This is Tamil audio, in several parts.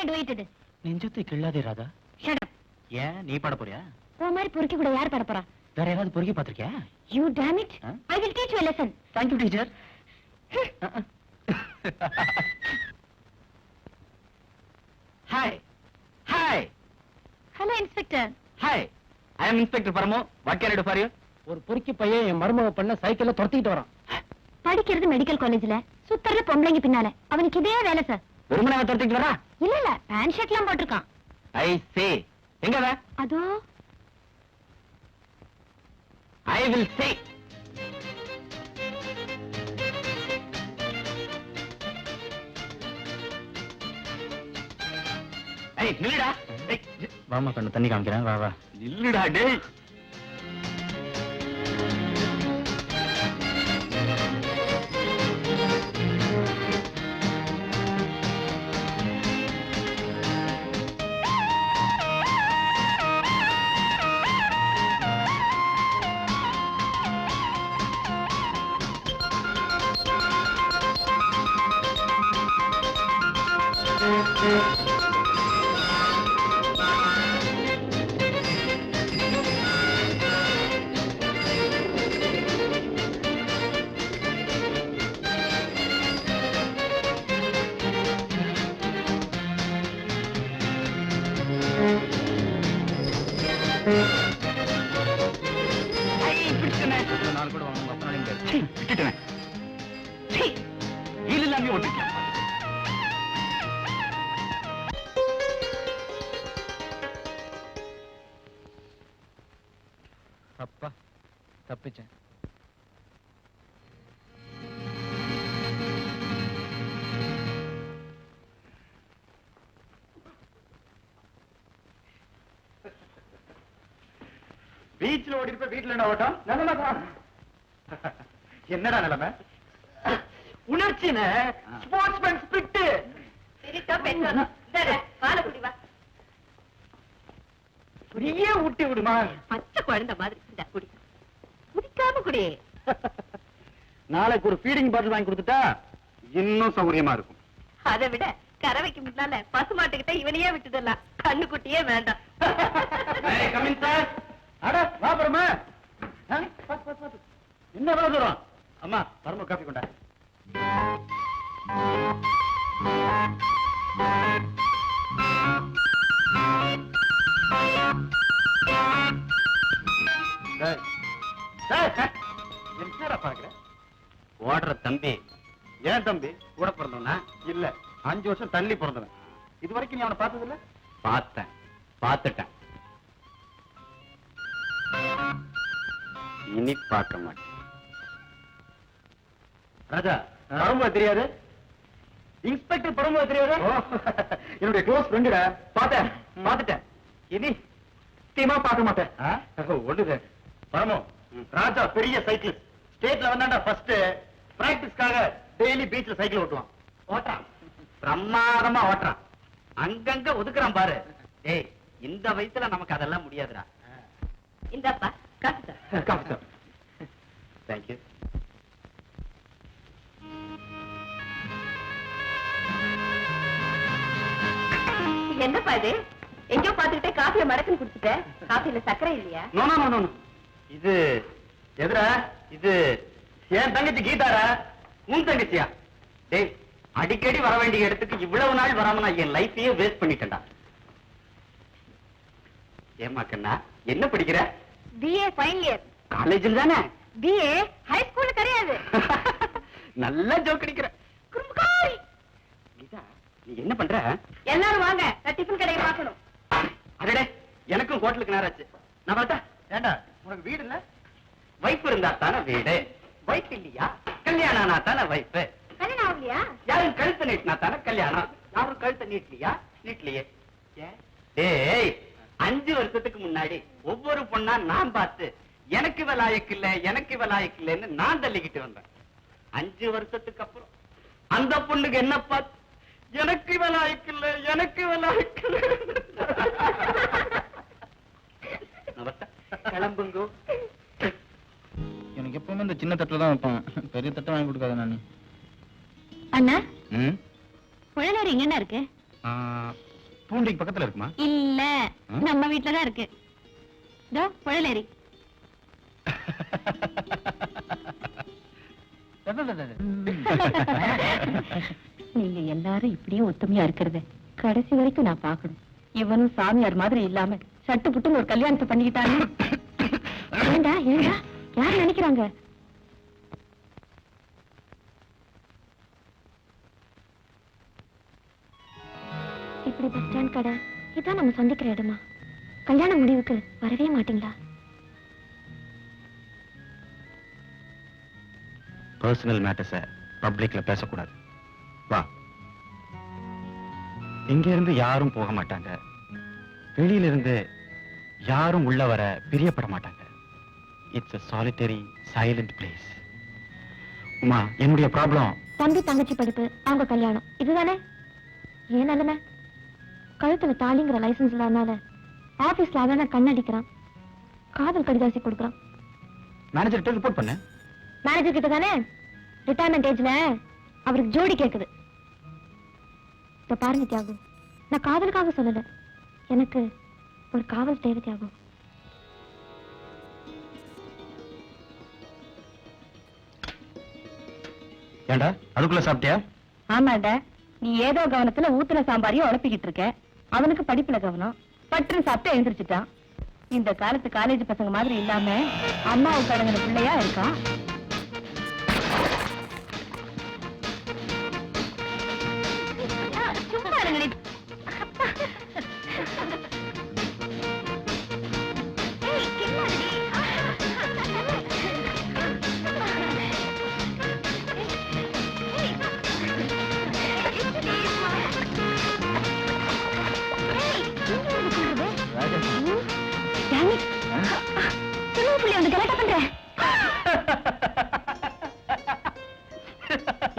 do it. Nenjathai Killathe Radha. Shut up. ஏன் நீ பாட போறியா? ஓ மாதிரி பொறுக்கி கூட யார் பாட போறா? வேற யாராவது பொறுக்கி பாத்திருக்கியா? You damn it. I will teach you a lesson. Thank you, teacher. Hi. Hi. Hello, Inspector. Hi. I am Inspector Paramo. What can I do for you? ஒரு பொறுக்கி பையன் என் மருமக பண்ண சைக்கிள்ல துரத்திட்டு வரான். படிக்கிறது மெடிக்கல் காலேஜ்ல. சுத்தறல பொம்பளைங்க பின்னால. அவனுக்கு இதே வேலை சார். வெறுமனே துரத்திட்டு வரா? இல்ல, பேண்ட் ஷர்ட்லாம் போட்டுருக்கான். I see. எங்க வா? அதோ. I will see. ஏய் நில்லுடா. வாமா கண்ணு தண்ணி காமிக்கிறேன். வா வா. நில்லுடா டேய். அப்பா தப்பிச்சேன். பீச்ல ஓடி இருப்ப வீட்டுல என்ன ஓட்டம்? என்னடா நிலைமை? உணர்ச்சின ஸ்போர்ட்ஸ்மேன் ஸ்பிரிட். குடியே ஊட்டி விடுமா? பச்சை குழந்தை மாதிரி குடி. குடிக்காம குடி. நாளைக்கு ஒரு ஃபீடிங் பாட்டில் வாங்கி கொடுத்துட்டா இன்னும் சௌகரியமா இருக்கும். அதை விட கறவைக்கு முன்னால பசுமாட்டுக்கிட்ட இவனையே விட்டுடலாம். கண்ணு குட்டியே வேண்டாம். அட வா பரமா. என்ன வேலை தூரம்? அம்மா பரம காஃபி கொண்டா. என்னடா பாக்குற? ஓடுற தம்பி. ஏன் தம்பி? கூட பிறந்தவனா? இல்ல, 5 வருஷம் தள்ளி பிறந்தவன். இது வரைக்கும் நீ அவனை பார்த்தது இல்ல? பார்த்தேன், பார்த்துட்டேன். இனி பார்க்க மாட்டேன். ராஜா, பரம்பு தெரியாது? இன்ஸ்பெக்டர் பரம்பு தெரியாது? என்னுடைய க்ளோஸ் ஃப்ரெண்டுடா. பார்த்துட்டேன். இனி சத்தியமா பார்க்க மாட்டேன். ஒண்ணுது பரமோ, ராஜா பெரிய சைக்கிள் ஸ்டேட்ல வந்தாண்டா ஃபர்ஸ்ட். பிராக்டிஸ்க்காக டெய்லி பீச்ல சைக்கிள் ஓட்டுவான். ஓட்டுறான், பிரமாதமா ஓட்டுறான். அங்கங்க ஒதுக்குறான் பாரு. டேய், இந்த வயசுல நமக்கு அதெல்லாம் முடியாதுடா. இந்தப்பா காசு. தேங்க்யூ. என்னப்பா இது? எங்கயோ பாத்துக்கிட்டே காஃபியை மடக்குன்னு குடிச்சிட்டேன். காஃபில சக்கரை இல்லையா? நோ. இது எதுரா? இது என் தங்கச்சி கீதாரா? உன் தங்கச்சியா? டேய், அடிக்கடி வர வேண்டிய இடத்துக்கு இவ்வளவு நாள் வராம நான் என் லைஃபையே வேஸ்ட் பண்ணிட்டேன்டா. ஏமா கண்ணா, என்ன படிக்கிற? BA final year. காலேஜில் தானே? BA ஹை ஸ்கூல்ல கிடையாது. நல்லா ஜோக் அடிக்கிற. குறும்புகாரி. கீதா, நீ என்ன பண்ற? எல்லாரும் வாங்க, நான் டிஃபன் கடையை பார்க்கணும். அடடே, எனக்கும் ஹோட்டலுக்கு நேராச்சு. நான் பார்த்தா ஏண்டா உனக்கு வீடு இல்ல? வைஃப் இருந்தா தானே வீடு. வைஃப் இல்லையா? கல்யாணம் ஆனா தானே வைஃப். கல்யாணம் ஆகலையா? யாரும் கழுத்து நீட்டினா தானே கல்யாணம். யாரும் கழுத்தை நீட்டலையா? நீட்டலையே. ஏய், 5 வருஷத்துக்கு முன்னாடி ஒவ்வொரு பொண்ணா நான் பார்த்து எனக்கு விலாயக்கில்லைன்னு நான் தள்ளிக்கிட்டு வந்தேன். 5 வருஷத்துக்கு அப்புறம் அந்த பொண்ணுக்கு என்ன பார்த்து எனக்கு விலாயக்கில்லை. கிளம்புங்க. எனக்கு எப்பவுமே இந்த சின்ன தட்டுல தான் வைப்பேன். பெரிய தட்டை வாங்கி கொடுக்காத நானு. அண்ணா, குழந்தை இங்க என்ன இருக்கு? பூண்டிக்கு பக்கத்துல இருக்குமா? இல்ல, நம்ம வீட்டுலதான் இருக்கு. இதோ புழலேரி. நீங்க எல்லாரும் இப்படியே ஒத்துமையா இருக்கிறது கடைசி வரைக்கும் நான் பாக்கணும். இவனும் சாமியார் மாதிரி இல்லாம சட்டு புட்டுன்னு ஒரு கல்யாணத்தை பண்ணிக்கிட்டாங்க. ஏண்டா ஏண்டா யார் நினைக்கிறாங்க? இப்படி பஸ் ஸ்டாண்ட் கடை இதான் நம்ம சந்திக்கிற இடமா? கல்யாண முடிவுக்கு வரவே மாட்டீங்களா? பர்சனல் மேட்டர்ஸ பப்ளிக்ல பேசக்கூடாது. வா. இங்க இருந்து யாரும் போக மாட்டாங்க, வெளியில இருந்து யாரும் உள்ள வர பிரியப்பட மாட்டாங்க. It's a solitary silent place. Uma, என்னுடைய ப்ராப்ளம் தம்பி தங்கச்சி படிப்பு, அவங்க கல்யாணம், இதுதானே ஏன் நிலைமை? கழுத்துல தாலிங்கிற லைசன்ஸ் இல்லாதனால ஆபீஸ்ல அவன கண்ணடிக்கிறான், காதல் கடிதாசி கொடுக்கறான். மேனேஜர்கிட்ட ரிப்போர்ட் பண்ண. மேனேஜர் கிட்ட தானே ரிட்டையர்மெண்ட் ஏஜ்ல அவருக்கு ஜோடி கேக்குது. இப்ப பாருங்க தியாகு, நான் காதலுக்காக சொல்லல, எனக்கு ஒரு காவல் தேவை தியாகு. ஏண்டா அதுக்குள்ள சாப்பிட்டியா? ஆமாண்டா, நீ ஏதோ கவனத்துல ஊத்துல சாம்பாரியும் உழப்பிக்கிட்டு இருக்க. அவனுக்கு படிப்புல கவனம், பட்டுன்னு சாப்பிட்டு எழுந்திரிச்சிட்டான். இந்த காலத்து காலேஜ் பசங்க மாதிரி இல்லாம அம்மாவுக்கு அடங்கின பிள்ளையா இருக்கான். சும்மா இருங்கடி. ஏய், கில்லாடி.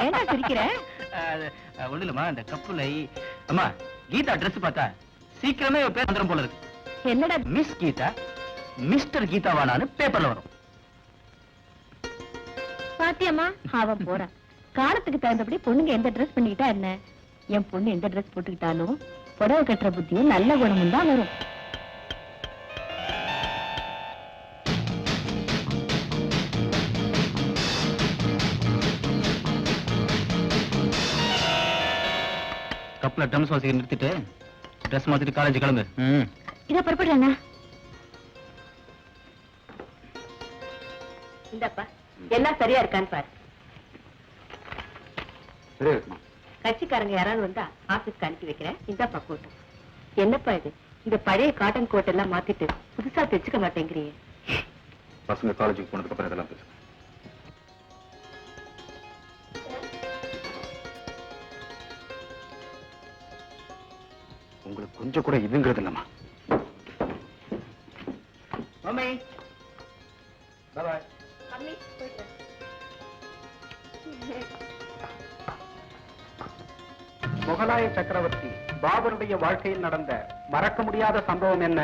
ஏண்டா சிரிக்கிற? ஒண்ணு இல்லம்மா, இந்த கப்புலை அம்மா கீதா ட்ரெஸ் பார்த்தா சீக்கிரமே இவ பேர் வந்துரும் போல இருக்கு. என்னடா மிஸ் கீதா மிஸ்டர் கீதாவானான்னு பேப்பர்ல வரும். பாத்தியம்மா, அவன் போறான். காலத்துக்கு தகுந்தபடி பொண்ணுங்க எந்த ட்ரெஸ் பண்ணிக்கிட்டா என்ன? என் பொண்ணு எந்த ட்ரெஸ் போட்டுக்கிட்டாலும் புடவை கட்டுற புத்தியும் நல்ல குணமும் தான் வரும். கப்ல ட்ரம்ஸ் வாசிக்க நிறுத்திட்டு ட்ரெஸ் மாத்திட்டு காலேஜ் கிளம்பு. இத புறப்படுறாங்க. இந்தப்பா எல்லாம் சரியா இருக்கான்னு பாரு. கட்சிக்காரங்க யாராவது வந்தா ஆபீஸ்க்கு அனுப்பி வைக்கிறேன். இந்தப்பா கோட்டு. என்னப்பா இது, இந்த பழைய காட்டன் கோட் எல்லாம் மாத்திட்டு புதுசா தைச்சுக்க மாட்டேங்கிறியே? பசங்க காலேஜுக்கு போனதுக்கு அப்புறம் இதெல்லாம் பேசு. உங்களுக்கு கொஞ்சம் கூட இதுங்கிறது இல்லம்மா. Mummy by by. மம்மி போயிட்டு முகலாய சக்கரவர்த்தி பாபருடைய வாழ்க்கையில் நடந்த மறக்க முடியாத சம்பவம் என்ன?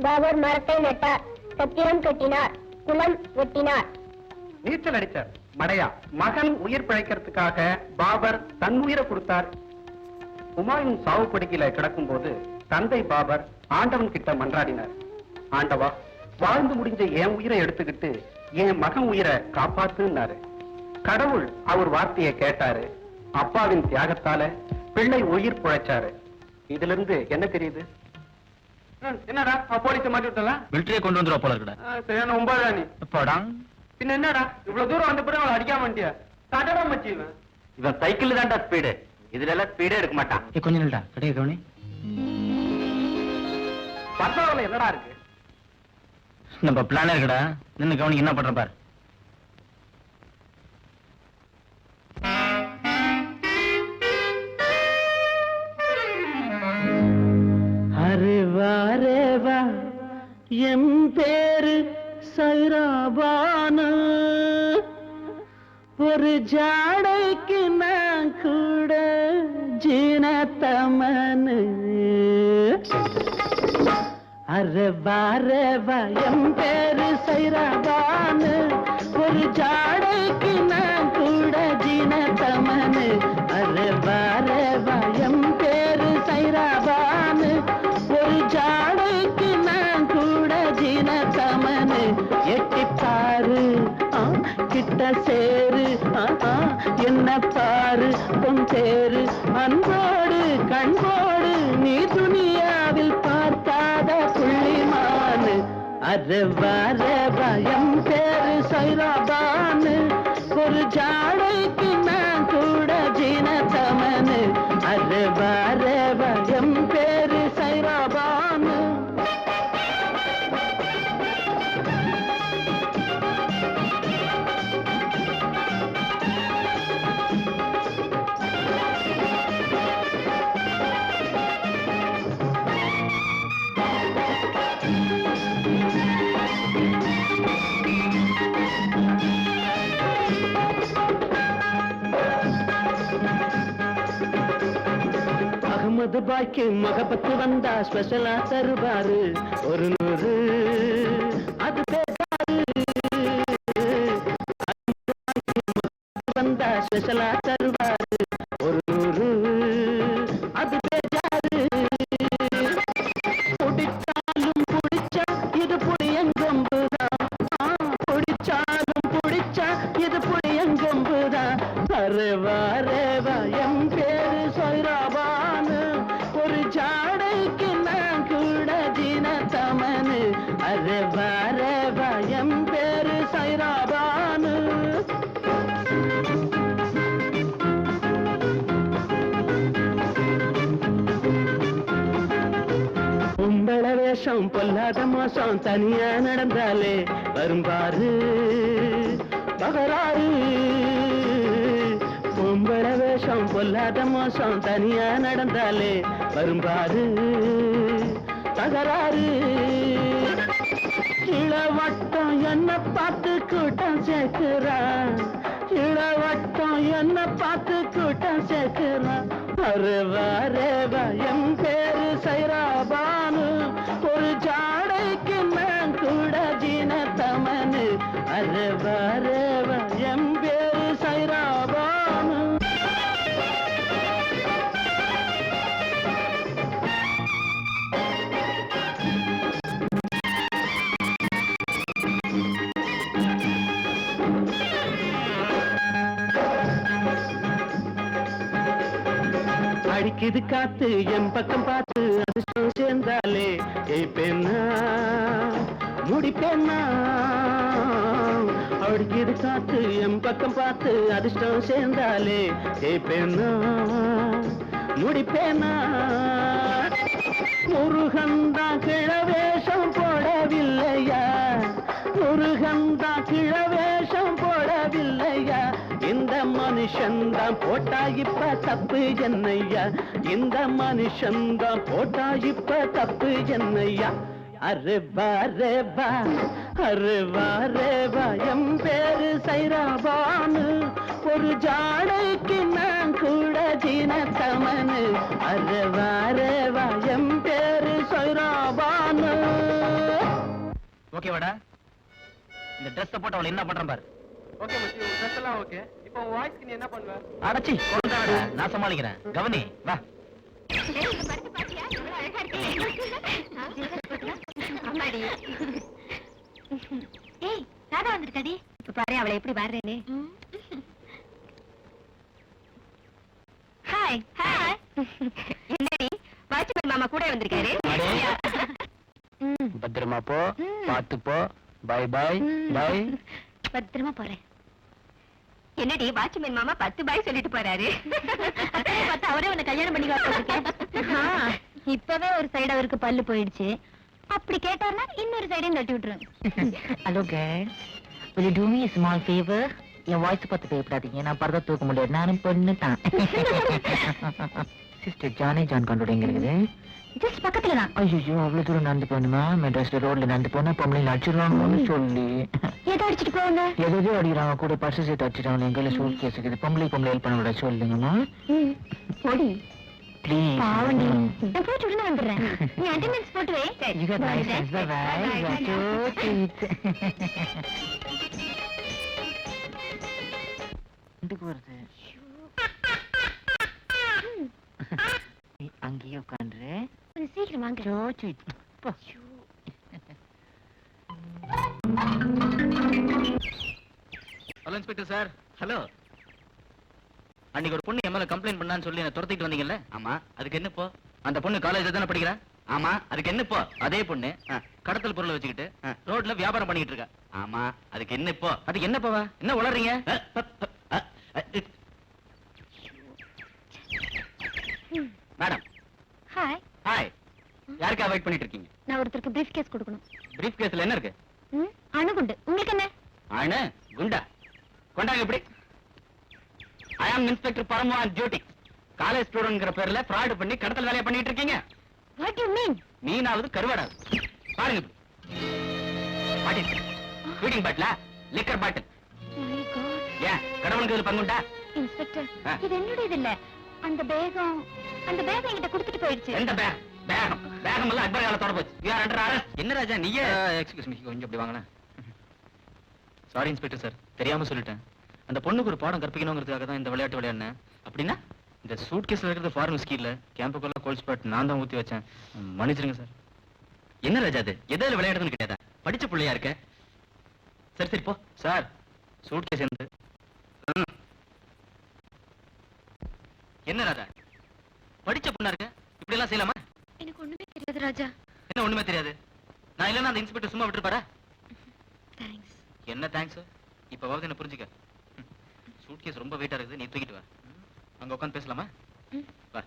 பாபர் மரத்தை நட்டார், சத்திரம் கட்டினார், குளம் வெட்டினார். நீச்சல் அடிச்சார். மடையா மகன் உயிர் பிழைக்கிறதுக்காக பாபர் தன் உயிரை கொடுத்தார். ஹுமாயூன் சாவு படுக்கையில கிடக்கும் போது தந்தை பாபர் ஆண்டவன் கிட்ட மன்றாடினார். ஆண்டவா, வாழ்ந்து முடிஞ்ச என் உயிரை எடுத்துக்கிட்டு என் மகன் உயிரை காப்பாத்துனாரு. கடவுள் அவர் வார்த்தையை கேட்டாரு. அப்பாவின் தியாகத்தால பிள்ளை உயிர் பிழைச்சாரு. இதுல இருந்து என்ன தெரியுது? என்னடா போலீஸ மாட்டி விட்டலாம்? மிலிட்டரியை கொண்டு வந்துருவா போல இருக்கடா. சரியான ஒன்பதா நீ. எப்பாடா? பின்ன என்னடா இவ்வளவு தூரம் வந்த பிறகு அவளை அடிக்காம மாட்டியா? தடடா மச்சி இவன். இவன் சைக்கிள் தான்டா ஸ்பீடு, இதுல எல்லாம் ஸ்பீடே எடுக்க மாட்டான். கொஞ்சம் நில்டா, கடையை கவனி. பர்தாவில் என்னடா இருக்கு? நம்ம பிளானே இருக்கடா, நின்னு கவனி என்ன பண்ற பாரு. அரேவா என் பேரு சைராபான, ஒரு ஜாடைக்கு நான் கூட ஜீனத்தமனு. அரேவா என் பேரு சைராபான, ஒரு ஜாடைக்கு நான் கூட ஜீனத்தமனு. அரேவா என் பேரு சைராபான, எட்டிப்பாரு கிட்ட சேரு என்ன பாரு பொன் தேரு அன்போடு கண்போடு நீ துனியாவில் பார்க்காத புள்ளிமானு அது வர பயம் பேரு சைராபானு ஒரு ஜாடைக்கு நான் கூட ஜீனத்தமனு அது வர பயம் பேரு சைராபானு அகமது பாய்க்கு மகபத்து வந்தா ஸ்பெஷலா தருவாரு ஒரு 100 அது பேசாரு வந்தா ஸ்பெஷலா தருவாரு ஒரு 100 அது பேசாரு பிடிச்சாலும் பிடிச்சா இது புளியங்கொம்புதான் பிடிச்சாலும் பிடிச்சா இது புளியங்கொம்புதான் அரேவா ரேவா எம் பேரு சைராபானு ஒரு ஜாடைக்கு நான் கூட தினத்தமனு அரேவா ரேவா எம் பேரு சைராபானு உங்கள வேஷம் பொல்லாத மோசம் தனியா நடந்தாலே வரும்பாரு பகராறு பொம்பள வேஷம் பொல்லாத மோசம் தனியா நடந்தாலே வரும்பாரு தகராறு இளவட்டம் என்ன பார்த்து கூட்டம் சேர்க்கிறான் இளவட்டம் என்ன பார்த்து கூட்டம் சேர்க்கிறான் அரேவா ரேவா எம் பேரு சைராபானு ஒரு ஜாடைக்கு நான் கூட ஜீனத்தமனு அரேவா ரேவா எம் பேரு சைராபானு அடிக்குது காத்து என் பக்கம் பார்த்து அதிர்ஷ்டம் சேர்ந்தாலே ஜெயிப்பேன்னா முடிப்பேன்னா அடிக்குது காத்து என் பக்கம் பார்த்து அதிர்ஷ்டம் சேர்ந்தாலே ஜெயிப்பேன்னா முடிப்பேன்னா முருகந்தா கிழவேஷம் போடவில்லையா முருகந்தா கிழவேஷம் போடவில்லையா இந்த மனுஷன்தான் போட்டா இப்ப தப்பு என்னையா இந்த மனுஷன்தான் போட்டா இப்ப தப்பு என்னையா அரேவா ரேவா அரேவா ரேவா எம் பேரு சைராபானு ஒரு ஜாடைக்கு நான் கூட ஜீனத்தமனு அரேவா ரேவா எம் பேரு சைராபானு. ஓகேவாடா? இந்த ட்ரெஸ் போட்டு அவளை என்ன பண்றேன் பாரு. ஓகே மச்சி, ட்ரெஸ் எல்லாம் ஓகே. இப்போ உன் வாய்ஸ்க்கு நீ என்ன பண்ணுவ? அடச்சி கொண்டாடா, நான் சமாளிக்கிறேன். கவனி வா. ஏய் ராதா வந்துருக்காடி. இப்ப பாரு அவளை எப்படி பாடுறேன்னு. Hi hi. என்னடி வாட்ச்மேன் மாமா கூட வந்திருக்காரு. பத்திரமா போ, பாத்து போ. Bye bye bye. பத்திரமா போறேன். என்னடி வாட்ச்மேன் மாமா 10 பாய் சொல்லிட்டு போறாரு. பார்த்தா அவரே உன்னை கல்யாணம் பண்ணிக்க. இப்பவே ஒரு சைடு அவருக்கு பல்லு போயிடுச்சு. அப்படி கேட்டார்னா இன்னொரு சைடையும் தட்டி விட்டுருங்க. Hello girls, will you do me a small favor? N voice பார்த்து பயப்படாதீங்க, நான் பரதா தூக்க முடியாது, நானும் பொண்ணு தான். சிஸ்டர் ஜானே ஜான் கண்டோட எங்க இருக்குது? ஜஸ்ட் பக்கத்துல தான். ஐயோ அவ்வளவு தூரம் நடந்து போகணுமா? மெட்ராஸ்ல ரோட்ல நடந்து போனா பொம்பளை அடிச்சிடறாங்கன்னு சொல்லி ஏதோ அடிச்சுட்டு போவாங்க. எதோ அடிக்கிறாங்க, கூட பர்ஸ் சேர்த்து அடிச்சிட்டாங்க. எங்க கையில சூட் கேஸ் இருக்குது. பொம்பளை ஹெல்ப் பண்ண விட சொல்லுங்கம்மா போடி ப்ளீஸ். பாவண்டி, நான் போட்டு உடனே வந்துடுறேன். நீ அட்டெண்டன்ஸ் போட்டு வை. You got nice friends. Bye bye. You are so sweet. இந்துக்கு வருது. நீ அங்கேயே உட்காந்துரு. சீக்கிரம் வாங்க. So sweet. போ. Hello inspector sir. ஹலோ. அன்னைக்கு ஒரு பொண்ணு எம்எல்ஏ கம்ப்ளைண்ட் பண்ணான்னு சொல்லி என்ன துரத்திட்டு வந்தீங்கல்ல? ஆமா. அதுக்கு என்ன இப்போ? அந்த பொண்ணு காலேஜ்ல தானே படிக்கிறா? ஆமா. அதுக்கு என்ன இப்போ? அதே பொண்ணு கடத்தல் பொருளை வச்சுக்கிட்டு ரோட்ல வியாபாரம் பண்ணிட்டு இருக்கா. ஆமா. அதுக்கு என்ன இப்போ? அதுக்கு என்ன போவா? என்ன உளறீங்க? மேடம். ஹாய். ஹாய். யாருக்கா வெயிட் பண்ணிட்டு இருக்கீங்க? நான் ஒருத்தருக்கு பிரீஃப் கேஸ் கொடுக்கணும். பிரீஃப் கேஸ்ல என்ன இருக்கு? அணுகுண்டு. உங்களுக்கு என்ன? அணு குண்டா? கொண்டாங்க இப்படி. I am inspector Paramu on duty. College ஸ்டூடெண்ட்ங்கற பேர்ல ஃப்ராட் பண்ணி கடத்தல் வேலைய பண்ணிட்டு இருக்கீங்க. What do you mean? மீனாவது கருவாடாது. பாருங்க. பாட்டில். ஃபீடிங் பாட்டிலா? Liquor bottle. My God. ஏன் கடவுளுக்கு இதுல பங்குண்டா? இன்ஸ்பெக்டர், இது என்னுடையது இல்ல. அந்த பேகம் என்கிட்ட கொடுத்துட்டு போயிடுச்சு. எந்த பேக்? பேகம் எல்லாம் அக்பர் காலத்தோட போச்சு. You are under arrest. என்ன ராஜா நீயே? எக்ஸ்கியூஸ் மீ, கொஞ்சம் அப்படி வாங்கண்ணா. சாரி இன்ஸ்பெக்டர் சார், தெரியாம சொல்லிட்டேன். அந்த பொண்ணுக்கு ஒரு பாடம் கற்பிக்கணுங்கிறதுக்காக தான் இந்த விளையாட்டு விளையாடினேன். அப்படின்னா இந்த சூட் கேஸ்ல இருக்கிறது ஃபாரின் விஸ்கி இல்ல, கேம்புக்குள்ள கோல்ட் ஸ்பாட் நான் தான் ஊத்தி வச்சேன். மன்னிச்சிருங்க சார். என்ன ராஜா அது? எதாவது விளையாடுறதுன்னு கேட்டா படிச்ச பிள்ளையா இருக்க. சரி சரி போ சார். சூட் கேஸ் என்னது? என்ன ராஜா படிச்ச பொண்ணா இருக்க, இப்படி எல்லாம் செய்யலாமா? எனக்கு ஒண்ணுமே தெரியாது ராஜா. என்ன ஒண்ணுமே தெரியாது? நான் இல்லன்னா அந்த இன்ஸ்பெக்டர் சும்மா விட்டுருப்பாரா? தேங்க்ஸ். என்ன தேங்க்ஸ்? இப்பவாவது என்ன புரிஞ்சுக்க. சூட் கேஸ் ரொம்ப வெயிட்டா இருக்குது, நீ தூக்கிட்டு வா. அங்க உட்காந்து பேசலாமா? வா.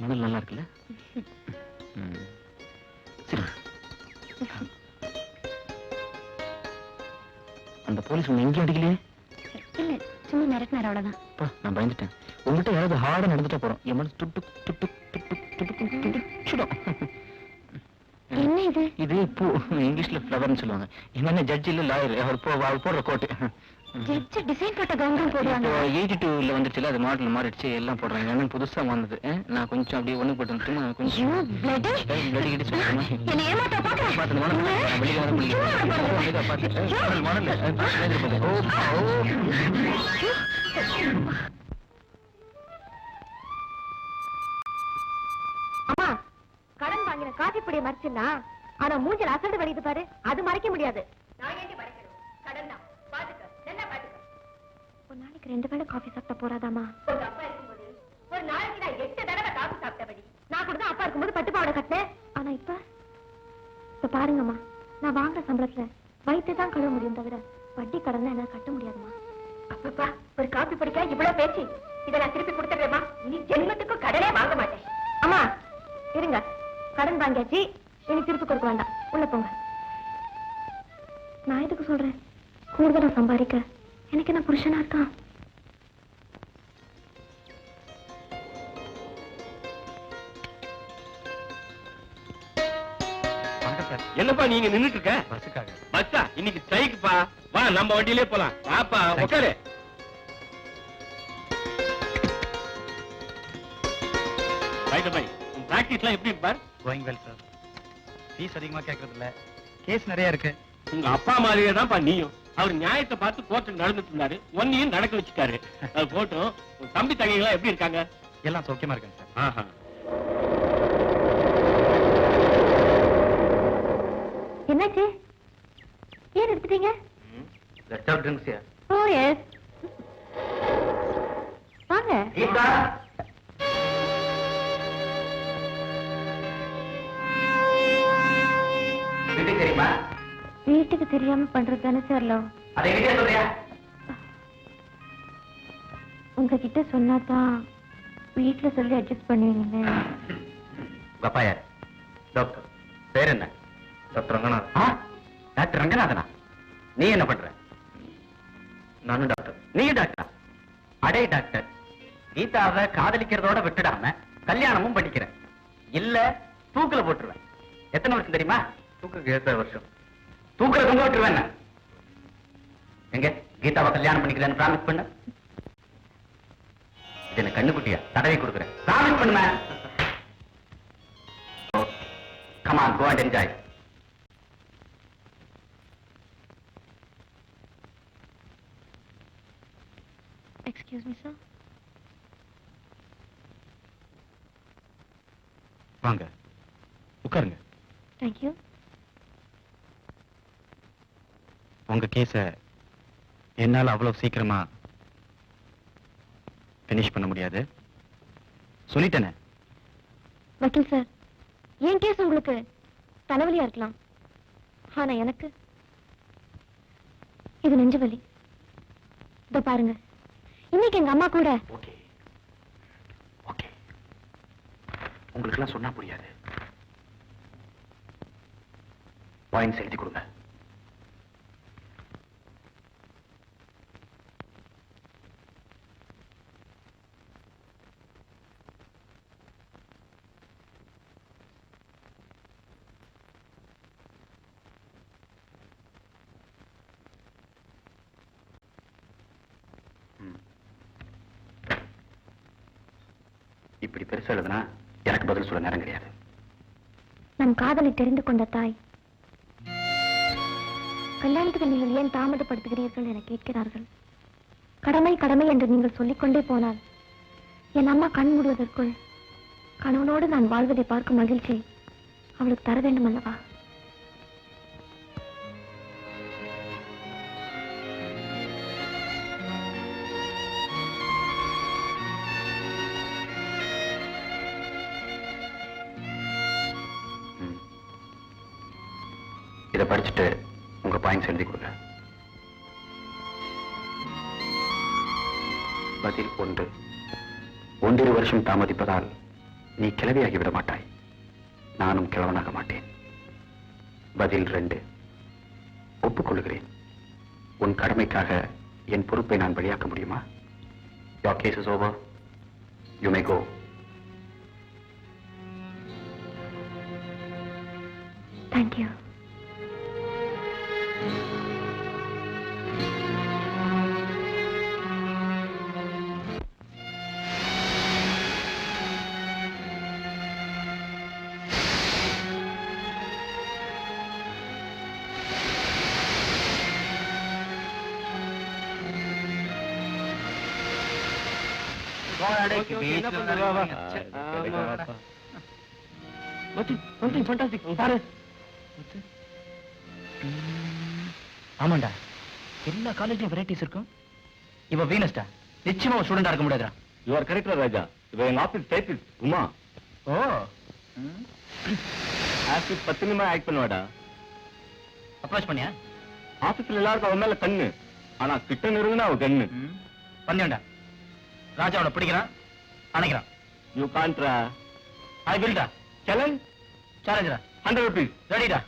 மணல் நல்லா இருக்குல்ல? சரி. அந்த போலீஸ் உன்னை எங்கேயும் அடிக்கலையே? இல்ல, சும்மா மிரட்டினார் அவ்வளவுதான். நான் பயந்துட்டேன். உங்ககிட்ட யாராவது ஹார்டா நடந்துட்டா போறோம். என் மனசு துட்டு துட்டு துட்டு துட்டு துடிச்சிடும். என்ன இது? இது பூ, இங்கிலீஷ்ல ஃப்ளவர்னு சொல்லுவாங்க. என்ன ஜட்ஜ் இல்ல லாயர், அவர் போடுற கோட்டு. ஜட்ஜ் டிசைன் போட்ட கவுன் போடுவாங்க. 82ல வந்துருச்சுல, அது மாடல் மாறிடுச்சு, எல்லாம் போடுறாங்க. என்ன புதுசா வந்தது. நான் கொஞ்சம் அப்படியே ஒண்ணு போட்டு கொஞ்சம் பிளட் கிடி சொல்லுமா? என்ன ஏமாத்த பாக்குறேன். பார்த்து வெளியே வர முடியல. அம்மா, கடன் வாங்கின காஃபி பொடியை மறைச்சிடலாம். ஆனா மூஞ்சில அசடு வலிது பாரு, அது மறைக்க முடியாது. நான் ஏன் மறைக்கணும்? கடன் தான். பாத்துக்க, நல்லா பாத்துக்க. ஒரு நாளைக்கு 2 வேளை காஃபி சாப்பிட்டா போறாதாமா? ஒரு அப்பா இருக்கும்போது ஒரு நாளைக்கு நான் 8 தடவை காஃபி சாப்பிட்டபடி. நான் கூட தான் அப்பா இருக்கும்போது பட்டு பாவாடை கட்டினேன். ஆனா இப்ப பாருங்கம்மா, நான் வாங்குற சம்பளத்துல வயிற்று தான் கழுவ முடியும் தவிர வட்டி கடன் என்ன கட்ட முடியாதுமா. அப்பப்பா, ஒரு காஃபி பொடிக்க இவ்வளவு பேச்சு. இதை நான் திருப்பி கொடுத்துடுறேம்மா. இனி ஜென்மத்துக்கு கடனே வாங்க மாட்டேன். அம்மா இருங்க, கடன் வாங்கியாச்சு, இனி திருப்பி கொடுக்க வேண்டாம். உள்ள போங்க. நான் எதுக்கு சொல்றேன்? கூடுதலா சம்பாதிக்க எனக்கு என்ன புருஷனா இருக்கான்? என்னப்பா நீங்க நின்னுட்டு இருக்க? பஸ்ஸுக்காக. பஸ்ஸா? இன்னைக்கு ஸ்ட்ரைக்குப்பா. வா நம்ம வண்டியிலே போலாம். வாப்பா உட்காரு. பிராக்டிஸ்லாம் எப்படி இருப்பார்? Going well sir. ஃபீஸ் அதிகமா கேட்கறது இல்ல, கேஸ் நிறைய இருக்கு. உங்க அப்பா மாதிரியே தான்ப்பா நீயும். அவர் நியாயத்தை பார்த்து கோர்ட்டுக்கு நடந்துட்டு இருந்தாரு, ஒன்னையும் நடக்க வச்சுட்டாரு. அது போட்டும். உங்க தம்பி தங்கைகளா எப்படி இருக்காங்க? எல்லாம் சௌக்கியமா இருக்காங்க சார். ஆஹா. என்னாச்சு? ஏன் எடுத்துட்டீங்க? Let's have drinks here. Oh yes. வாங்க. கீதா. வீட்டுக்கு தெரியுமா? வீட்டுக்கு தெரியாம பண்றது தானே சார் லவ். அதை எங்க சொல்றியா? உங்ககிட்ட சொன்னாதான் வீட்டுல சொல்லி அட்ஜஸ்ட் பண்ணுவீங்க. உங்க அப்பா யார்? டாக்டர். பேர் என்ன? டாக்டர் ரங்கநாதன். டாக்டர் ரங்கநாதனா? நீ என்ன பண்ற? நானும் டாக்டர். நீயும் டாக்டரா? அடே டாக்டர், கீதாவை காதலிக்கிறதோட விட்டுடாம கல்யாணமும் பண்ணிக்கிறேன். இல்ல தூக்குல போட்டுருவேன். எத்தனை வருஷம் தெரியுமா? தூக்குக்கு 7 வருஷம். தூக்குல தொங்க விட்டுருவேன். எங்க கீதாவை கல்யாணம் பண்ணிக்கிறேன்னு பிராமிஸ் பண்ண. இது என்ன கண்ணுக்குட்டியா? தடவை கொடுக்குறேன். பிராமிஸ் பண்ணுமே. Come on, go and enjoy. Excuse me, sir. வாங்க உட்காருங்க. Thank you. உங்க கேஸ என்னால அவ்வளவு சீக்கிரமா பினிஷ் பண்ண முடியாது சொல்லிட்டேனே. வக்கீல் சார், என் கேஸ் உங்களுக்கு தலைவலியா இருக்கலாம், ஆனா எனக்கு இது நெஞ்சு வலி. இதோ பாருங்க, இன்னைக்கு எங்க அம்மா கூட ஓகே ஓகே, உங்களுக்கு எல்லாம் சொன்னா புரியாது. பாயிண்ட்ஸ் எழுதி கொடுங்க. இப்படி பெருசா எழுதுனா எனக்கு பதில் சொல்ல நேரம் கிடையாது. நம் காதலை தெரிந்து கொண்ட தாய், கல்யாணத்துக்கு நீங்கள் ஏன் தாமதப்படுத்துகிறீர்கள் என கேட்கிறார்கள். கடமை கடமை என்று நீங்கள் சொல்லிக்கொண்டே போனால் என் அம்மா கண் மூடுவதற்குள் கணவனோடு நான் வாழ்வதை பார்க்கும் மகிழ்ச்சி அவளுக்கு தர வேண்டும் அல்லவா? இதை படிச்சுட்டு உங்க பாயிண்ட்ஸ் எழுதி கொடுங்க. பதில் 1, 1.5 வருஷம் தாமதிப்பதால் நீ கிழவியாகி விட மாட்டாய், நானும் கிழவனாக மாட்டேன். பதில் 2, ஒப்புக்கொள்கிறேன். உன் கடமைக்காக என் பொறுப்பை நான் வெளியாக்க முடியுமா? Your case is over. You may go. Thank you. ஆமாண்டா, எல்லா காலேஜ்லயும் வெரைட்டிஸ் இருக்கும். இவ வீனஸ்டா, நிச்சயமா ஸ்டூடெண்டா இருக்க முடியாதுடா. யூ ஆர் கரெக்ட் ராஜா. இவ எங்க ஆபீஸ் டைபிஸ்ட் உமா. ஓ, ஆபீஸ் 10 நிமிஷம் ஆக்ட் பண்ணுவாடா. அப்ரோச் பண்ணியா? ஆபீஸ்ல எல்லாருக்கும் அவன் மேல கண்ணு, ஆனா கிட்ட நெருங்குனா அவ கண்ணு. பண்ணியாண்டா, ராஜா அவனை பிடிக்கிறான், அணைக்கிறான். You contra. ஐ வில் டா. சேலஞ்ச் சேலஞ்சுடா. 100 rupees. ரெடிடா?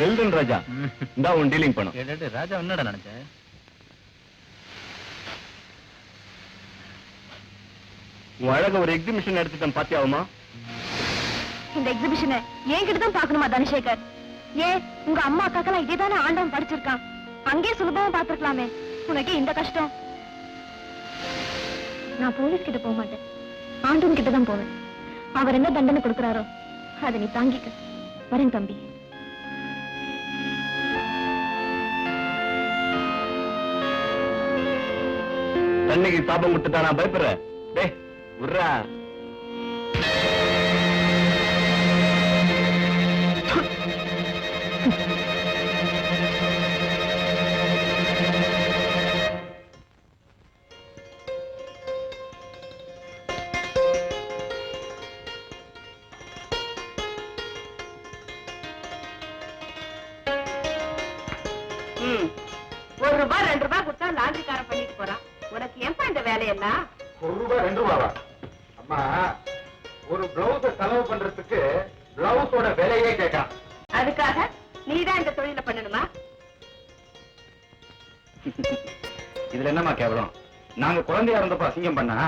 வெல்டன் ராஜா, இந்த உன் டீலிங் பண்ணும். ராஜா என்னடா நினைச்ச? உன் அழக ஒரு எக்ஸிபிஷன் எடுத்துட்டேன், பாத்தியாவுமா? இந்த எக்ஸிபிஷனை என்கிட்ட தான் பார்க்கணுமா தனசேகர்? ஏன் உங்க அம்மா அக்காக்கெல்லாம் இதேதானே ஆண்டவன் படிச்சிருக்கான், அங்கே சுலபமா பார்த்திருக்கலாமே. உனக்கு இந்த கஷ்டம்? நான் போலீஸ் கிட்ட போக மாட்டேன், ஆண்டவன் கிட்ட தான் போவேன். அவர் என்ன தண்டனை கொடுக்கிறாரோ அதை நீ தாங்கிக்க. வரேன் தம்பி. தண்ணிக்கு சாபம் கொடுத்துட்டா நான் பயப்படுறேன். டேய் உர்ரா. ₹1 ₹2 கொடுத்தா லாண்டரிக்காரன் பண்ணிட்டு போறான். உனக்கு ஏன்பா இந்த வேலையெல்லாம்? ₹1 ₹2 அம்மா, ஒரு பிளவுஸ செலவு பண்றதுக்கு பிளவுஸோட விலையே கேட்கான். அதுக்காக நீதான் இந்த தொழில பண்ணணுமா? இதுல என்னமா கேவலம்? நாங்க குழந்தையா இருந்தப்ப அசிங்கம் பண்ணா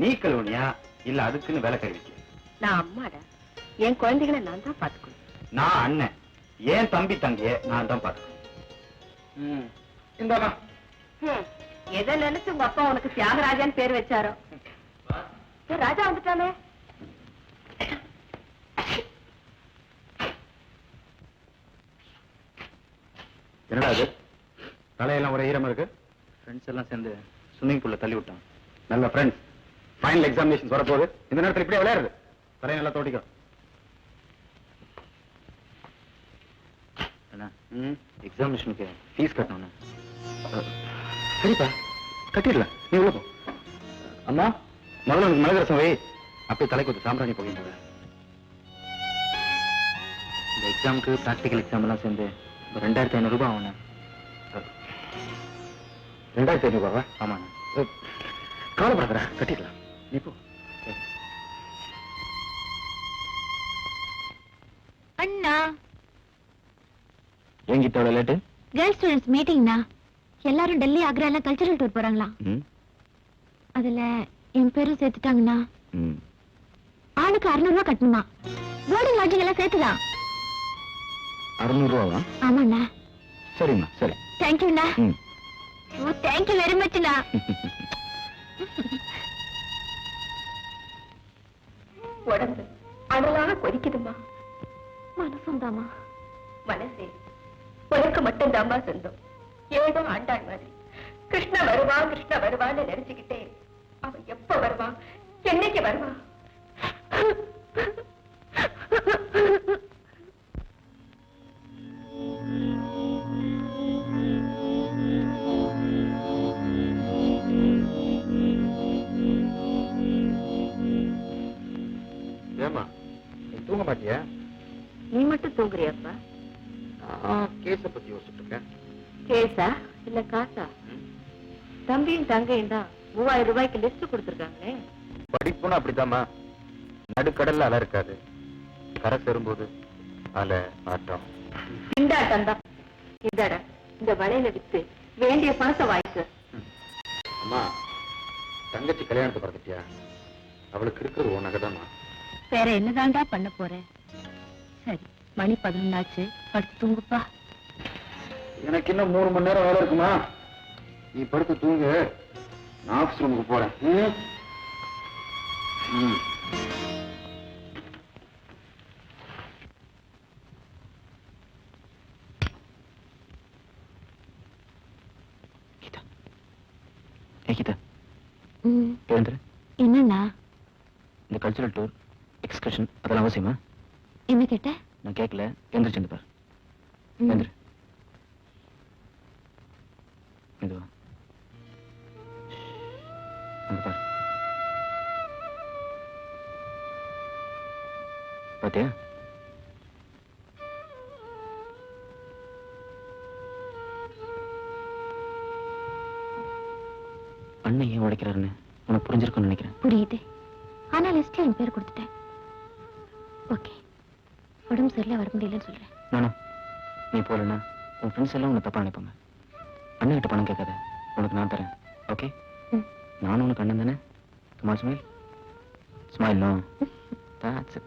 நீ கழுவுனியா இல்ல அதுக்குன்னு வேலை கழுவிக்க? நான் அம்மாடா, என் குழந்தைகளை நான் தான் பாத்துக்கணும். நான் அண்ணன், ஏன் தம்பி தங்கைய நான் தான் பாத்துக்கணும். இந்தாமா. எதை நினைச்சு உங்க அப்பா உனக்கு தியாகராஜான்னு பேர் வச்சாரோ? ராஜா வந்துட்டானே. என்னடா அது? தலையெல்லாம் ஒரே ஈரமா இருக்கு. ஃப்ரெண்ட்ஸ் எல்லாம் சேர்ந்து ஸ்விம்மிங் பூல்ல தள்ளி விட்டான். நல்ல ஃப்ரெண்ட்ஸ். ஃபைனல் எக்ஸாமினேஷன் வரப்போகுது. இந்த நேரத்தில் இப்படியே விளையாடுது. தலையை நல்லா தோட்டிக்கும். எக்ஸாமினேஷனுக்கு ஃபீஸ் கட்டணும். சரிப்பா, கட்டிடலாம். நீ உள்ள போ. அம்மா, முதல்ல உனக்கு மிளகு ரசம் வை. அப்படியே தலைக்கு ஒரு சாம்பிராணி போகின்றது. இந்த எக்ஸாமுக்கு பிராக்டிக்கல் எக்ஸாம் எல்லாம் சேர்ந்து 2500 ரூபாய் ஆகணும். 2500 ரூபாவா? ஆமாண்ணா. கவலைப்படாதடா, கட்டிடலாம். நீ போ. அண்ணா, என்கிட்ட எவ்வளவு லேட்டு? கேர்ள்ஸ் ஸ்டூடெண்ட்ஸ் மீட்டிங்னா எல்லாரும் டெல்லி ஆக்ரா எல்லாம் கல்ச்சரல் டூர் போறாங்களா? அதுல என் பேரும் சேர்த்துட்டாங்கண்ணா. ஆளுக்கு 600 ரூபாய் கட்டணுமா? போர்டிங் லாட்ஜிங் எல்லாம் சேர்த்துதான். 600 ரூபாவா? ஆமாண்ணா. சரிம்மா, சரி. தேங்க்யூண்ணா. ஓ, தேங்க்யூ வெரி மச்ண்ணா. உடம்பு அனலாக கொதிக்குதுமா. மனசும் தாமா. மனசே உனக்கு மட்டும் தாமா சொந்தம். ஏதோ ஆண்டாள் மாதிரி கிருஷ்ண வருவான் கிருஷ்ண வருவான்னு நினைச்சுக்கிட்டே அவன் எப்ப வருவான், என்னைக்கு வருவான்? ஏமா, நீ தூங்க மாட்டியா? நீ மட்டும் தூங்குறியாப்பா? கேஸ பத்தி யோசிச்சுட்டு இருக்கேன். கேஸா இல்ல காசா? தம்பியும் தங்கையும் தான் 3000 ரூபாய்க்கு லிஸ்ட் கொடுத்துருக்காங்களே. படிப்புன்னு அப்படித்தாம்மா. நடுக்கடல்ல அலை இருக்காது, கரை சேரும்போது அலை ஆட்டம். திண்டாட்டம் தான். இந்தாடா, இந்த வளையல வித்து வேண்டிய பணத்தை வாய்க்கு. அம்மா, தங்கச்சி கல்யாணத்தை பார்த்துட்டியா? அவளுக்கு இருக்கிறது உன் நகைதாம்மா. வேற என்னதான்டா பண்ண போறேன்? சரி, மணி 11 ஆச்சு, படுத்து தூங்குப்பா. எனக்கு இன்னும் 3 மணி நேரம் வேலை இருக்குமா? நீ படுத்து தூங்கு, நான் ஆபீஸ் ரூமுக்கு போறேன். கீதா, கீதா, எழுந்துரு. என்னண்ணா? இந்த கல்ச்சுரல் டூர், எக்ஸ்கர்ஷன் அதெல்லாம் அவசியமா? என்ன கேட்ட? நான் கேட்கல, எந்திரிச்சு பாரு. எந்திரு. மெதுவா அங்க பாரு. பாத்தியா? அண்ணன் ஏன் உடைக்கிறாருன்னு உனக்கு புரிஞ்சிருக்கும்னு நினைக்கிறேன். புரியுது. ஆனா லிஸ்ட்ல என் பேர் கொடுத்துட்டேன். ஓகே, உடம்பு சரியில்லை, வர முடியலன்னு சொல்றேன். நானா? நீ போலன்னா உன் ஃப்ரெண்ட்ஸ் எல்லாம் உன்னை தப்பா நினைப்பாங்க. அண்ணன் கிட்ட பணம் கேட்காத, உனக்கு நான் தரேன். ஓகே? நானும் உனக்கு அண்ணன் தானே. Kamal smile. Smile. No, that's it.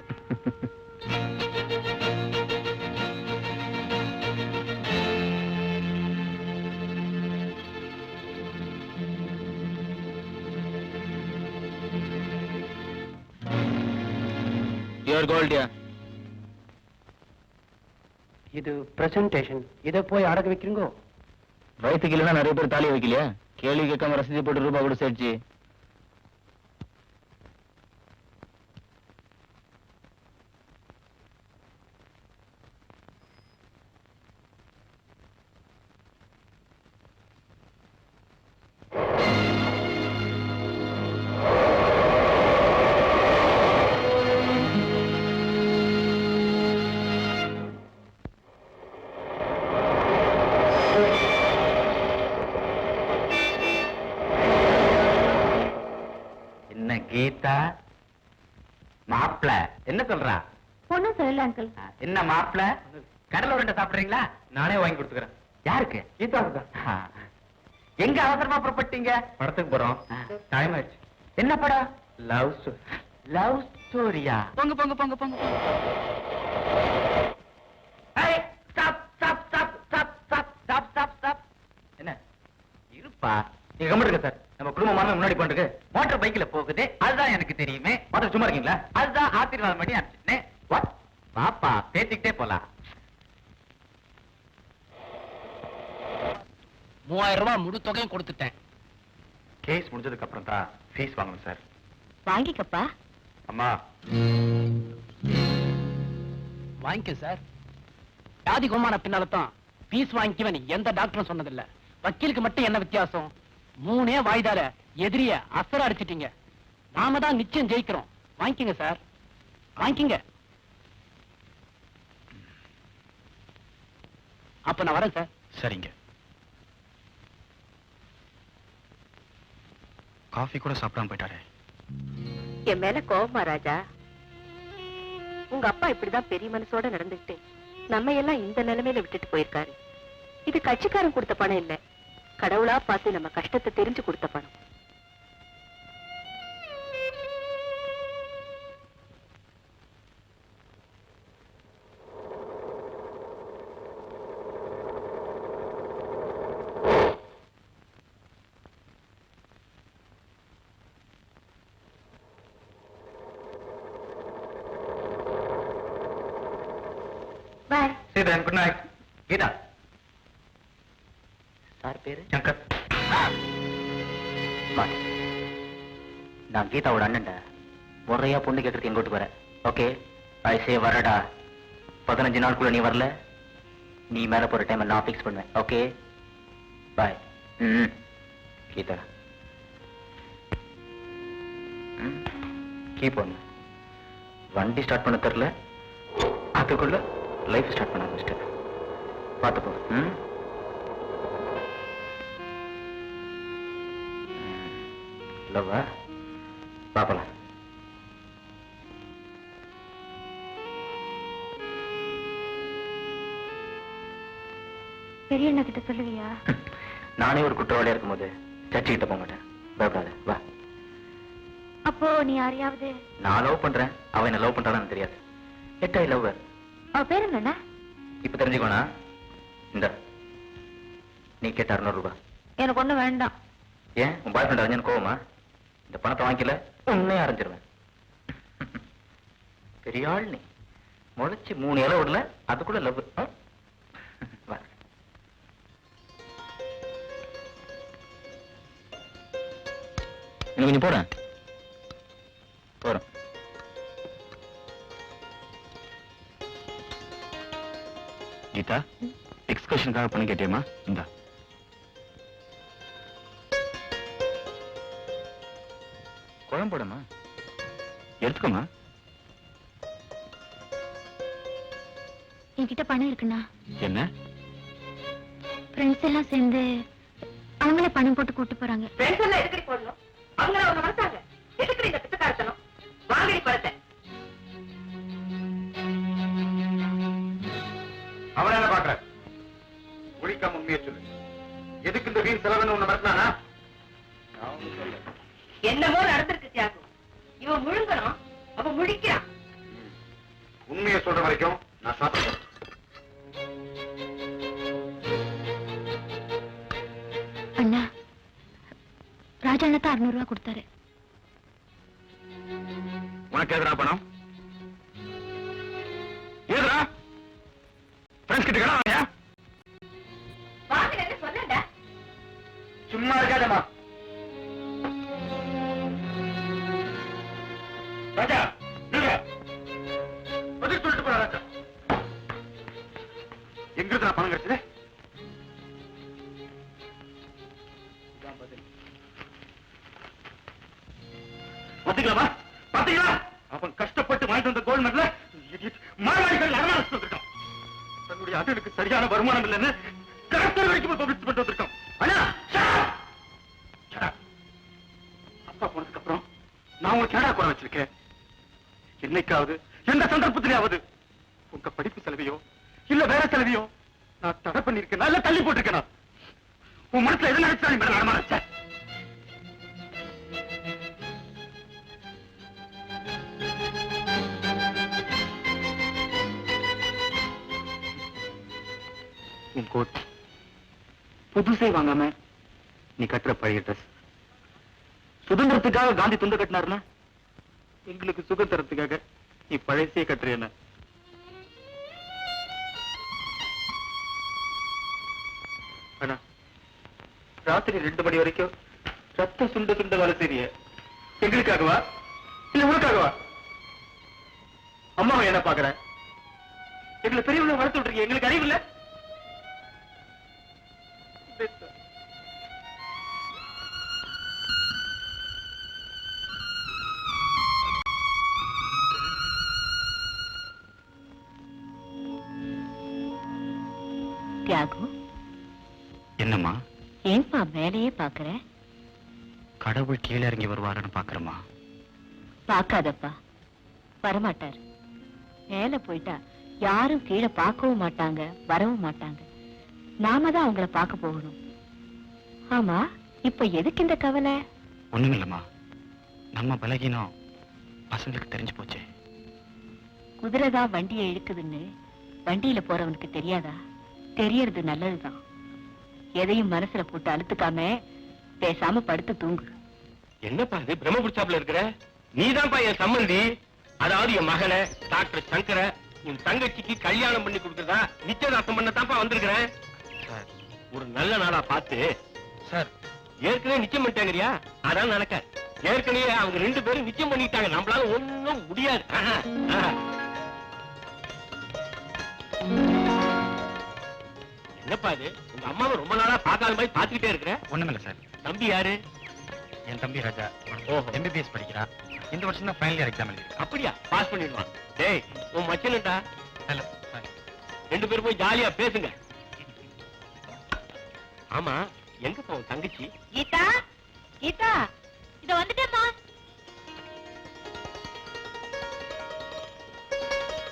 Your gold, yeah. இது பிரசன்டேஷன். இதை போய் அடகு வைக்கிறீங்க. வயிற்றுக்கு இல்லைன்னா நிறைய பேர் தாலி வைக்கலையா? கேள்வி கேட்காம ரசீது போட்டு ரூபாய் கூட சேர்த்து. கீதா, மாப்பிள என்ன சொல்றா? ஒண்ணும் சொல்லல அங்கிள். என்ன மாப்பிள, கடலை உருண்டை சாப்பிடுறீங்களா? நானே வாங்கி கொடுத்துக்கிறேன். யாருக்கு? கீதாவுக்கு தான். எங்க அவசரமா புறப்பட்டீங்க? படத்துக்கு போறோம். டைம் ஆயிடுச்சு. என்ன படம்? Love story. லவ் ஸ்டோரியா? போங்க போங்க போங்க போங்க. என்ன இருப்பா, நீங்க கம்மிடுங்க சார். நம்ம குடும்பமான முன்னாடி போட்டுருக்கு. மோட்டார் பைக்ல போகுது, அதுதான் எனக்கு தெரியுமே. மோட்டார் சும்மா இருக்கீங்களா? அதுதான் ஆசீர்வாதம் பண்ணி அனுப்பிச்சிட்டேன். பாப்பா பேசிக்கிட்டே போலாம். 3000 ரூபாய் முழு தொகையும் கொடுத்துட்டேன். கேஸ் முடிஞ்சதுக்கு அப்புறம் தான் ஃபீஸ் வாங்கணும் சார். வாங்கிக்கப்பா. அம்மா வாங்கிக்க சார். வியாதி குமான பின்னால்தான் ஃபீஸ் வாங்கிக்குவேன் எந்த டாக்டரும் சொன்னதில்ல. வக்கீலுக்கு மட்டும் என்ன வித்தியாசம்? 3 வாய்தால எதிரிய அசர அடிச்சிட்டீங்க. நாம தான் நிச்சயம் ஜெயிக்கிறோம். வாங்கிக்கங்க சார், வாங்கிக்கங்க. அப்ப நான் வரேன் சார். சரிங்க. காஃபி கூட சாப்பிடாம போயிட்டாரே. என் மேல கோவமா ராஜா? உங்க அப்பா இப்படிதான் பெரிய மனசோட நடந்துக்கிட்டு நம்ம எல்லாம் இந்த நிலைமையில விட்டுட்டு போயிருக்காரு. இது கட்சிக்காரன் கொடுத்த பணம் இல்ல, கடவுளா பார்த்து நம்ம கஷ்டத்தை தெரிஞ்சு கொடுத்த பணம். Bye. See you then. Good night. Geetha. Sir பேரு சங்கர். நான் கீதாவோட அண்ணன்டா. முறையா பொண்ணு கேட்கறதுக்கு எங்க வீட்டுக்கு வரேன். ஓகே ஐசே வரடா. 15 நாளுக்குள்ள நீ வரல, நீ மேல போற டைம் நான் ஃபிக்ஸ் பண்ணுவேன். Okay bye. Geetha keep on. வண்டி ஸ்டார்ட் பண்ண தெரியல, அதுக்குள்ள லைஃப் ஸ்டார்ட் பண்ண ஆரம்பிச்சிட்டேன். பார்த்துப்போ. லவ்வா பாப்பலாம். பெரிய அண்ணா கிட்ட சொல்லுவியா? நானே ஒரு குற்றவாளியா இருக்கும்போது சர்ச்சை கிட்ட போக மாட்டேன். பயப்படாத வா. அப்போ நீ யாரையாவது? நான் லவ் பண்றேன், அவன் என்ன லவ் பண்றான்னு தெரியாது. எட் ஐ லவ் ஹர். அவ பேர் என்ன? இப்ப தெரிஞ்சுக்கோனா? இந்த நீ கேட்ட 600 ரூபாய். எனக்கு ஒண்ணு வேண்டாம். ஏன் உன் பாய் ஃப்ரெண்ட் அறிஞ்சு கோவமா? இந்த பணத்தை வாங்கிக்கல உன்னையே அரைஞ்சிருவேன். பெரிய ஆள் நீ. முளைச்சு 3 இலை விடல, அதுக்குள்ள லவ். வா. இன்னும் கொஞ்சம் போறேன் போறேன். கீதா, எக்ஸ்கர்ஷனுக்காக பண்ணி கேட்டியம்மா? இந்தா. குழம்போடமா எடுத்துக்கோமா. என்கிட்ட பணம் இருக்குண்ணா. என்ன? ஃப்ரெண்ட்ஸ் எல்லாம் சேர்ந்து அவங்களே பணம் போட்டு கூட்டு போறாங்க. ஃப்ரெண்ட்ஸ் எல்லாம் எதுக்கடி போடணும்? அவங்க அவங்க மனசாங்க. எதுக்கடி இந்த பிச்சைக்காரத்தனம்? வாங்கடி பணத்தை. அவன் என்ன பாக்குற? ஒழிக்காம உண்மையை சொல்லு. எதுக்கு இந்த வீண் செலவுன்னு ஒண்ணு மறந்தானா? என்னமோ நடந்திருக்கு தியாகு. இவன் முழுங்கணும், அவன் முழிக்கிறான். உண்மையை சொல்ற வரைக்கும் நான் சாப்பிடுறேன். அண்ணா, ராஜா அண்ணா தான் 600 ரூபாய் கொடுத்தாரு. உனக்கு எதிரா பணம்? எதிரா? ஃப்ரெண்ட்ஸ் கிட்ட கேளா? வாங்கல என்ன சொல்லடா? சும்மா இருக்காதம்மா. ராஜா நில்லுங்க. பதில் சொல்லிட்டு போற ராஜா. எங்க இருந்து பணம் கிடைச்சது? பாத்தீங்களா பாத்தீங்களா? அவன் கஷ்டப்பட்டு வாங்கிட்டு வந்த கோல்ட் மெடல மார்வாடிகள் அடமானம் வந்திருக்கான். தன்னுடைய அண்ணனுக்கு சரியான வருமானம் இல்லைன்னு கலெக்டர் வரைக்கும் பப்ளிஷ் பண்ணிட்டு வந்திருக்கான். அண்ணா அப்பா போனதுக்கு அப்புறம் நான் உங்களுக்கு ஏடா குறை வச்சிருக்கேன். என்னைக்காவது எந்த சந்தர்ப்பத்திலேயாவது உங்க படிப்பு செலவையோ இல்ல வேற செலவையோ நான் தடை பண்ணிருக்கேன், இல்ல தள்ளி போட்டிருக்கேன். உன் மனசுல எது நினைச்சா நீ மேல நடமாட. உன் கோட் புதுசே வாங்காம நீ கட்டுற பழைய ட்ரெஸ். சுதந்திரத்துக்காக காந்தி துண்டு கட்டினாருன்னா எங்களுக்கு சுதந்திரத்துக்காக நீ பழையசே கட்டுறேன். ஆனா ராத்திரி 2 மணி வரைக்கும் ரத்த சுண்ட சுண்ட வேலை செய்ய எங்களுக்காகவா இல்ல உனக்காகவா? அம்மாவை என்ன பாக்குற? எங்களை பெரியவங்க வளர்த்து விட்டுருக்கீங்க, எங்களுக்கு அறிவு இல்ல? தியாகு, என்னம்மா? ஏன்பா வேலையே பாக்குற? கடவுள் கீழே இறங்கி வருவாருன்னு பாக்குறமா? பாக்காதப்பா, வரமாட்டாரு. மேல போயிட்டா யாரும் கீழே பார்க்கவும் மாட்டாங்க, வரவும் மாட்டாங்க. நாம தான் அவங்கள பார்க்க போகணும். ஆமா, இப்ப எதுக்கு இந்த கவலை? ஒண்ணுமில்லம்மா, நம்ம பலகீனம் பசங்களுக்கு தெரிஞ்சு போச்சு. குதிரைதான் வண்டியை இழுக்குதுன்னு வண்டியில போறவனுக்கு தெரியாதா? தெரியறது நல்லதுதான். எதையும் மனசுல போட்டு அழுத்துக்காம பேசாம படுத்து தூங்கு. என்னப்பா இது பிரம்ம புடிச்சாப்புல இருக்கிற? நீதான்ப்பா என் சம்பந்தி. அதாவது என் மகனை டாக்டர் சங்கர என் தங்கச்சிக்கு கல்யாணம் பண்ணி கொடுக்கறதா நிச்சயதார்த்தம் பண்ணத்தான்ப்பா வந்திருக்கிறேன். ஒரு நல்ல நாளா பார்த்து சார் ஏற்கனவே நிச்சயம் பண்ணிட்டாங்கறியா? அதான் நடக்க. ஏற்கனவே அவங்க 2 பேரும் நிச்சயம் பண்ணிட்டாங்க. நம்மளால ஒண்ணும் முடியாது. என்னப்பா இது? உங்க அம்மாவை ரொம்ப நாளா பார்க்காத மாதிரி பார்த்துக்கிட்டே இருக்கிற? ஒண்ணுமில்ல சார். தம்பி யாரு? என் தம்பி ராஜா. ஓஹோ. MBBS படிக்கிறா. இந்த வருஷம் தான் ஃபைனல் இயர் எக்ஸாம் எழுதிருக்கா. அப்படியா? பாஸ் பண்ணிடுவான். டேய், உன் மச்சனடா. Hello sir. 2 பேரும் போய் ஜாலியா பேசுங்க. ஆமா, எங்க போ தங்கச்சி? கீதா, கீதா, இத வந்துட்டேம்மா.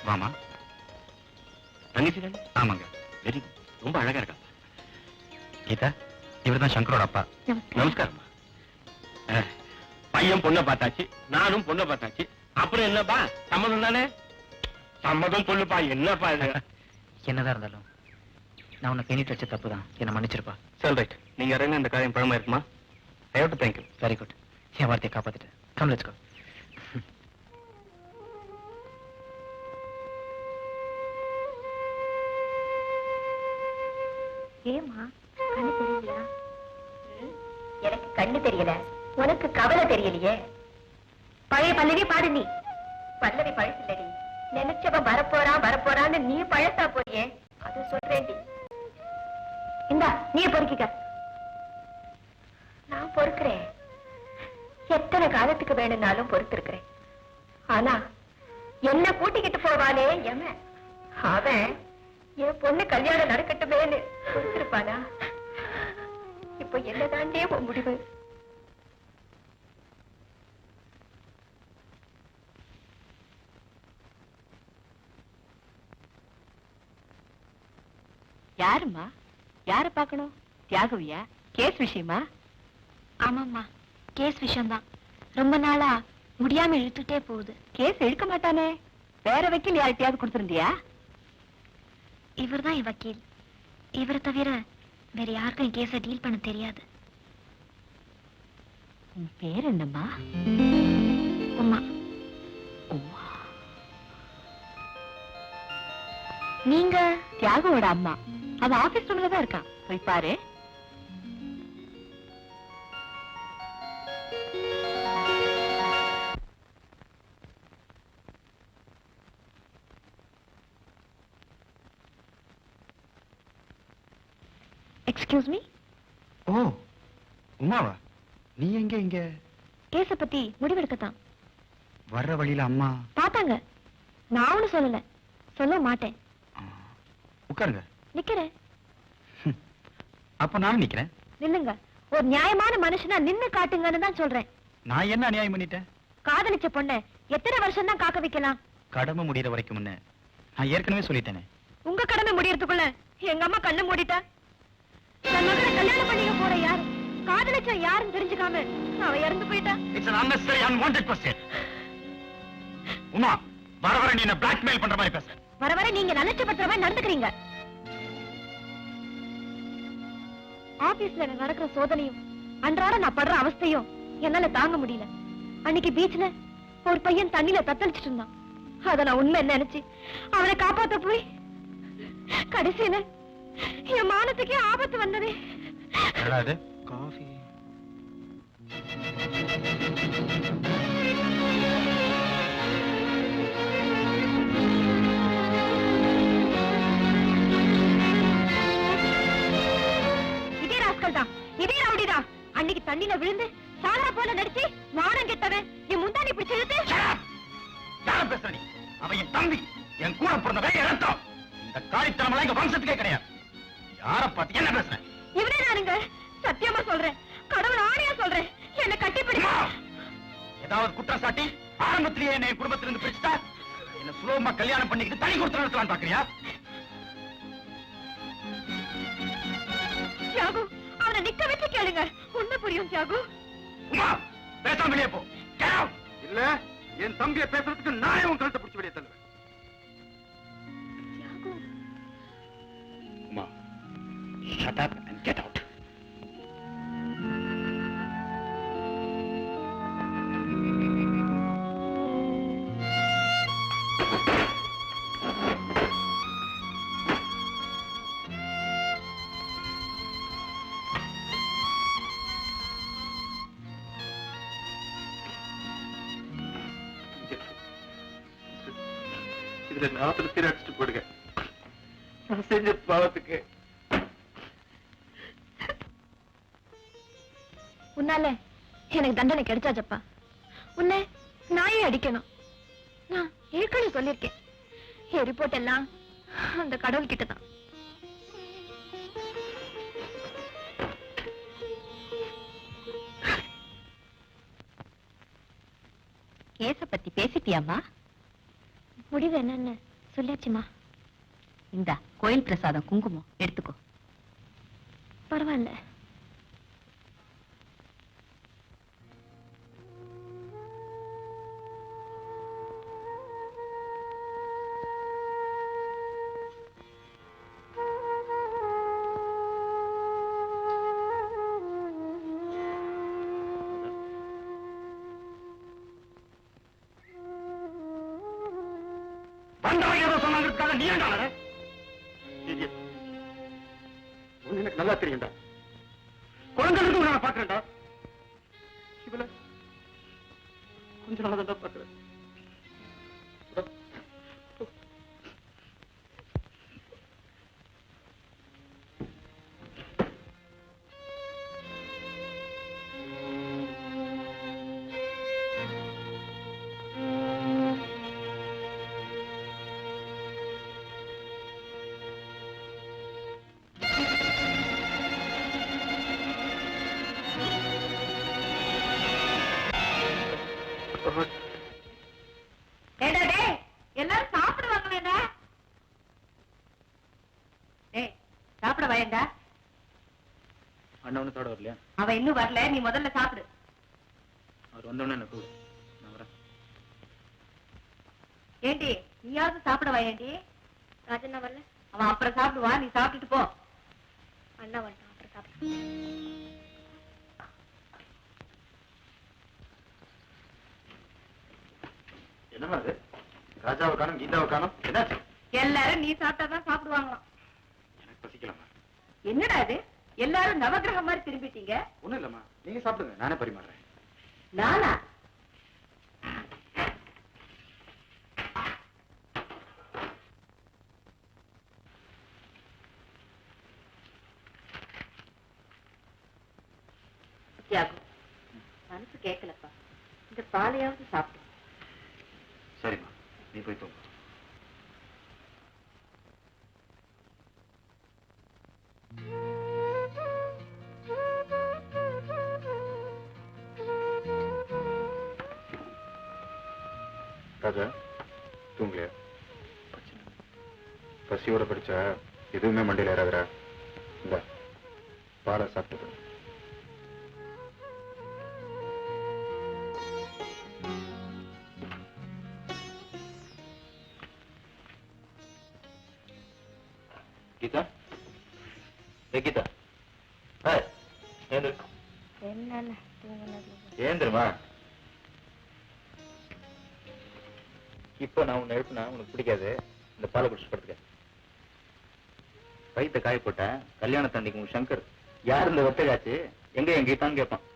வாமா. தங்கச்சி தானே? ஆமாங்க. Very good. ரொம்ப அழகா இருக்கா. கீதா, இவர்தான் சங்கரோட அப்பா. நமஸ்காரம்மா. பையன் பொண்ணை பார்த்தாச்சு, நானும் பொண்ணை பார்த்தாச்சு. அப்புறம் என்னப்பா, சம்மதம் தானே? சம்மதம் சொல்லுப்பா. என்னப்பா இது? என்னதான் இருந்தாலும் நான் உன்னை பெண்ணிட்டு வச்ச தப்பு தான். என்ன மன்னிச்சிருப்பா. சரி, ரைட். நீங்க இறங்க, இந்த காரியம் பழமா இருக்குமா? I have to thank you. Very good. என் வார்த்தையை காப்பாத்திட்டேன். Come let's go. ஏமா கண்ணு தெரியலையா? எனக்கு கண்ணு தெரியல, உனக்கு கவலை தெரியலையே. பழைய பல்லவி பாடு நீ. பல்லவி பழசு இல்லடி. நினைச்சவ வரப்போறான் வரப்போறான்னு நீ பழசா போறியே, அது சொல்றேன்டி. இந்தா நீ பொறுக்கிக்க. நான் பொறுக்கிறேன். எத்தனை காலத்துக்கு வேணும்னாலும் பொறுத்திருக்கிறேன். ஆனா என்ன கூட்டிக்கிட்டு போவானே எமன், அவன் என் பொண்ணு கல்யாணம் நடக்கட்டுமேன்னு பொறுத்திருப்பானா? இப்ப என்னதாண்டே உன் முடிவு? யாருமா? யார பாக்கணும்? தியாகவியா? கேஸ் விஷயமா? ஆமாம்மா, கேஸ் விஷயம்தான். ரொம்ப நாளா முடியாம இழுத்துட்டே போகுது. கேஸ் இழுக்க மாட்டானே. வேற வக்கீல் யார்கிட்டயாவது கொடுத்திருந்தியா? இவர்தான் என் வக்கீல். இவரை தவிர வேற யாருக்கும் என் கேஸை டீல் பண்ண தெரியாது. உன் பேர் என்னம்மா? உமா. உமா. நீங்க? தியாகுவோட அம்மா. அவ ஆபீஸ் ரூம்ல தான் இருக்கான், போய் பாரு. Excuse me. ஓ, உமாவா? நீ எங்க இங்க? கேஸ பத்தி முடிவெடுக்கத்தான். வர்ற வழியில அம்மா பார்த்தாங்க. நான் ஒண்ணு சொல்லல, சொல்ல மாட்டேன். உட்காருங்க. நிக்கிறேன். அப்ப நான் நிக்கிறேன். நில்லுங்க. ஒரு நியாயமான மனுஷனா நின்னு காட்டுங்கன்னு தான் சொல்றேன். நான் என்ன அநியாயம் பண்ணிட்டேன்? காதலிச்ச பொண்ண எத்தனை வருஷம் தான் காக்க வைக்கலாம்? கடமை முடியற வரைக்கும் முன்ன நான் ஏற்கனவே சொல்லிட்டேனே. உங்க கடமை முடியறதுக்குள்ள எங்க அம்மா கண்ணு மூடிட்டா. தன் மகனை கல்யாணம் பண்ணியும் தங்கச்சி யாருன்னு தெரிஞ்சுக்காம அவ இறந்து போயிட்டா. It's an unnecessary unwanted question. Uma, வர வர நீ என்ன பிளாக்மெயில் பண்ற மாதிரி பேச. வர வர நீங்க நலச்சப்படுத்துற மாதிரி நடந்துக்கிறீங்க. ஆபீஸ்ல நடக்கிற சோதனையும் அன்றாட நான் படுற அவஸ்தையும் என்னால தாங்க முடியல. அன்னைக்கு பீச்ல ஒரு பையன் தண்ணியில தத்தளிச்சிட்டு இருந்தான். அத நான் உண்மை நினைச்சு அவனை காப்பாத்த போய் கடைசியில என் மானத்துக்கே ஆபத்து வந்ததே. காஃபி இதே ராஸ்கல் தான், இதே ரவுடிதான். அன்னைக்கு தண்ணியில விழுந்து சாகர போல நடிச்சு மானம் கெட்டவன் என் முந்தானி பிடிச்சு இழுத்து. யார பேசுற நீ? அவன் என் தம்பி, என் கூட பிறந்தவன், என் ரத்தம். இந்த காரித்தனமெல்லாம் எங்க வம்சத்துக்கே கிடையாது. யார பார்த்து என்ன பேசுற? இவனே நானுங்க, சத்தியமா சொல்றேன், கடவுள் ஆணையா சொல்றேன், என்ன கட்டிப்பிடி. ஏதாவது குற்றம் சாட்டி ஆரம்பத்திலேயே என்னை குடும்பத்திலிருந்து பிரிச்சுட்டா என்ன சுலபமா கல்யாணம் பண்ணிக்கிட்டு தனி கொடுத்து நடத்தலான்னு பாக்குறியா? தியாகு, அவனை நிக்க வச்சு கேளுங்க, உண்மை புரியும். தியாகு, உமா, பேசாம வெளியே போ. Get out. இல்ல என் தம்பியை பேசுறதுக்கு நானே உன் கழுத்தை பிடிச்சு வெளியே தள்ளுவேன். Thiyagu, Uma, shut up and get out. இதுல நாத்துல சீர அடிச்சுட்டு போடுங்க. நான் செஞ்ச பாவத்துக்கு உன்னால எனக்கு தண்டனை கிடைச்சாச்சப்பா. உன்னை நாயே அடிக்கணும். நான் ஏற்கனவே சொல்லியிருக்கேன், என் ரிப்போர்ட் எல்லாம் அந்த கடவுள் கிட்டதான். கேஸ பத்தி பேசிட்டியாமா? முடிவு என்னன்னு சொல்லியாச்சுமா. இந்தா கோயில் பிரசாதம், குங்குமம் எடுத்துக்கோ. பரவாயில்ல. வந்தவங்க ஏதோ சொன்னாங்கிறதுக்காக நீ என்ன எனக்கு நல்லா தெரியும்டா. குழந்தைகளுக்கு நான் பாக்குறேன்டா. இவள கொஞ்ச நாள் தான் பாக்குறேன். எல்லாரும் சாப்பிடுவாங்களேடா. சாப்பிட வயண்டா. அண்ணவனு தோட வரலையா? அவ இன்னும் வரல, நீ முதல்ல சாப்பிடு. அவர் வந்தோடனே என்ன கூடு, நான் வரேன். ஏண்டி நீயாவது சாப்பிட வயண்டி? ராஜண்ணா வரல, அவன் அப்புறம் சாப்பிடுவா, நீ சாப்பிட்டுட்டு போ. அண்ணா வந்துட்டான், அப்புறம் சாப்பிடு. என்னமா அது? ராஜாவை காணும், கீதாவை காணும், என்னாச்சு? எல்லாரும் நீ சாப்பிட்டாதான் சாப்பிடுவாங்களாம். எனக்கு பசிக்கலாமா? என்னடா இது, எல்லாரும் நவகிரகம் மாதிரி திரும்பிட்டீங்க. ஒண்ணும் இல்லம்மா, நீங்க சாப்பிடுங்க, நானே பரிமாறுறேன். நானா? தியாகு, மனசு கேட்கலப்பா, இந்த பாலையாவது சாப்பிடு. சரிம்மா, நீ போய் தூங்க. ராஜா, தூங்கலையா? பசியோட படிச்சா எதுவுமே மண்டையில் ஏறாதுரா. இந்த பாலை சாப்பிட்டு நிக்கிதா ஏந்திரு ஏந்திருமா. இப்ப நான் உன்னை எழுப்புனா உனக்கு பிடிக்காது. இந்த பாலை குடிச்சு படுத்துக்க. வயிற்ற காய போட்டேன். கல்யாணத்தன்னைக்கு உன் சங்கர் யார் இந்த ஒத்தையாச்சு எங்க என் கீதான்னு கேட்பான்.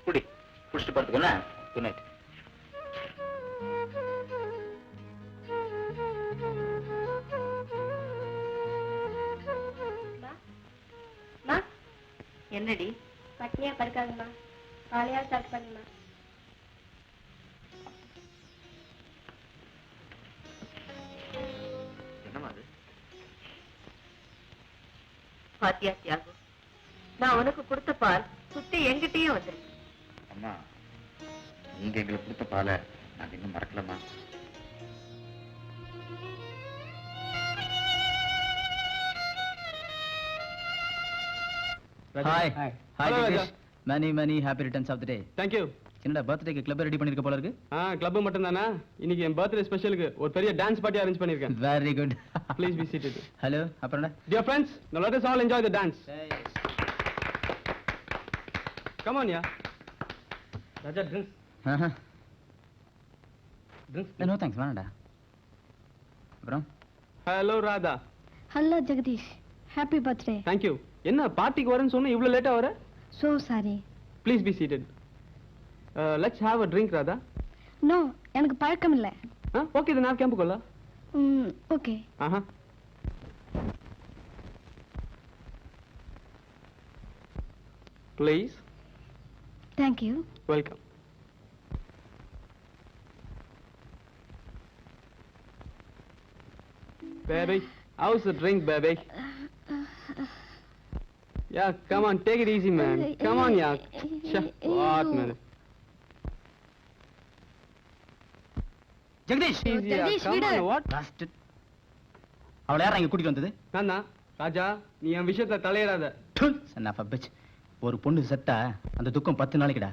குடி குடிச்சிட்டு படுத்துக்கண்ணா. Good night. என்னடி பட்னியா படுக்காதுமா, காலையா ஸ்டார்ட் பண்ணுமா. என்னமா அது? பாத்தியா தியாகு, நான் உனக்கு கொடுத்த பால் சுத்தி எங்கிட்டயே வந்துருக்கு. அம்மா, நீங்க எங்களுக்கு கொடுத்த பாலை நாங்க இன்னும் மறக்கலமா. Hi. Hi, Jagdish. Many happy returns of the day. Thank you. என்னடா பர்த்டேக்கு கிளப் ரெடி பண்ணிருக்க போல இருக்கு? கிளப் மட்டும் தானா? இன்னைக்கு என் பர்த்டே ஸ்பெஷலுக்கு ஒரு பெரிய டான்ஸ் பார்ட்டி அரேஞ்ச் பண்ணிருக்கேன். Very good. Please be seated. Hello, அப்புறம்டா? Dear friends, now let us all enjoy the dance. Come on, yeah. Raja, drinks. Drinks. No thanks, வேணாம்டா. அப்புறம்? Hello, Radha. Hello Jagadish, happy birthday. Thank you. என்ன பார்ட்டிக்கு வரேன்னு சொன்னா இவ்வளவு லேட்டா வர? So sorry. Please be seated. Let's have a drink, Radha. No, எனக்கு பழக்கம் இல்ல. Okay, then have கேம்புக்குள்ள. Okay. Please. Thank you. Welcome. Baby, how's the drink, baby? Yeah, come on, take it easy, man. Come on, yeah. What, man? Jagadish, Easy, yeah. Come on, what? bastard. அவளை யாரா இங்க கூட்டிட்டு வந்தது? நானா? ராஜா, நீ என் விஷயத்துல தலையிடாத. Son of a bitch. ஒரு பொண்ணு செத்தா அந்த துக்கம் 10 நாளைக்குடா.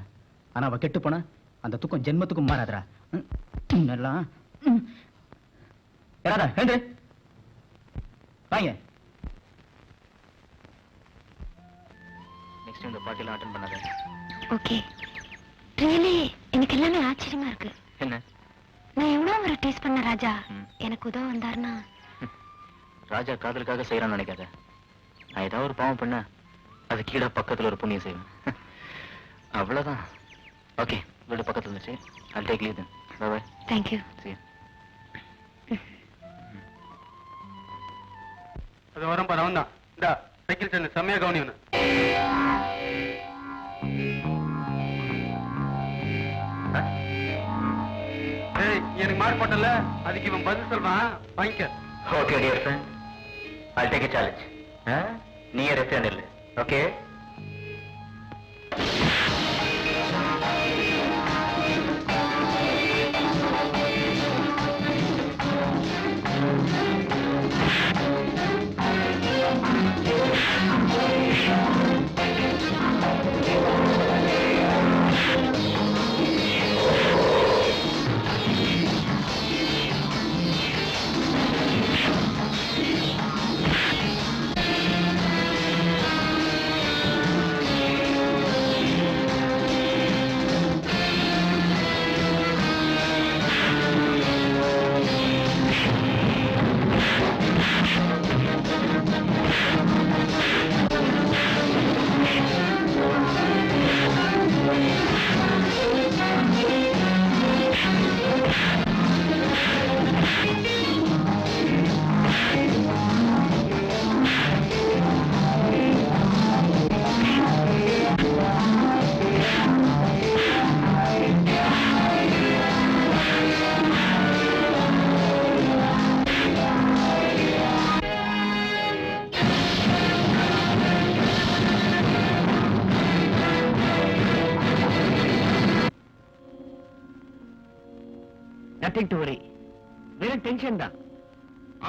ஆனா அவ கெட்டு போனா அந்த துக்கம் ஜென்மத்துக்கும் மாறாதடா. நல்லா. ஏறாடா, எழுந்து. வாங்க. நெக்ஸ்ட் இந்த பார்ட்டிலாம் அட்டெண்ட் பண்ணாத. ஓகே. ரியலி எனக்கு எல்லாமே ஆச்சரியமா இருக்கு. என்ன? நான் எவ்வளவு ஒரு டேஸ்ட் பண்ண ராஜா, எனக்கு உதவ வந்தாருன்னா. ராஜா காதலுக்காக செய்யறான்னு நினைக்காத. நான் ஏதாவது ஒரு பாவம் பண்ண அது கீழே பக்கத்துல ஒரு புண்ணியம் செய்வேன். அவ்வளவுதான். ஓகே, வீடு பக்கத்துல இருந்துச்சு. I'll take leave then. Bye bye. Thank you. See you. அது வரும் பாரு, அவன் தான். இந்தா, சைக்கிள் சென்னு செம்மையா கவனி ஒண்ணு. ஏய், எனக்கு மார்க் போட்டல, அதுக்கு இவன் பதில் சொல்வான், வாங்கிக்க. Okay, dear friend. I'll take a challenge. நீயே ரெஸ்டாரண்ட் இல்லை. ஓகே? Nothing to worry. வெறும் டென்ஷன் தான்.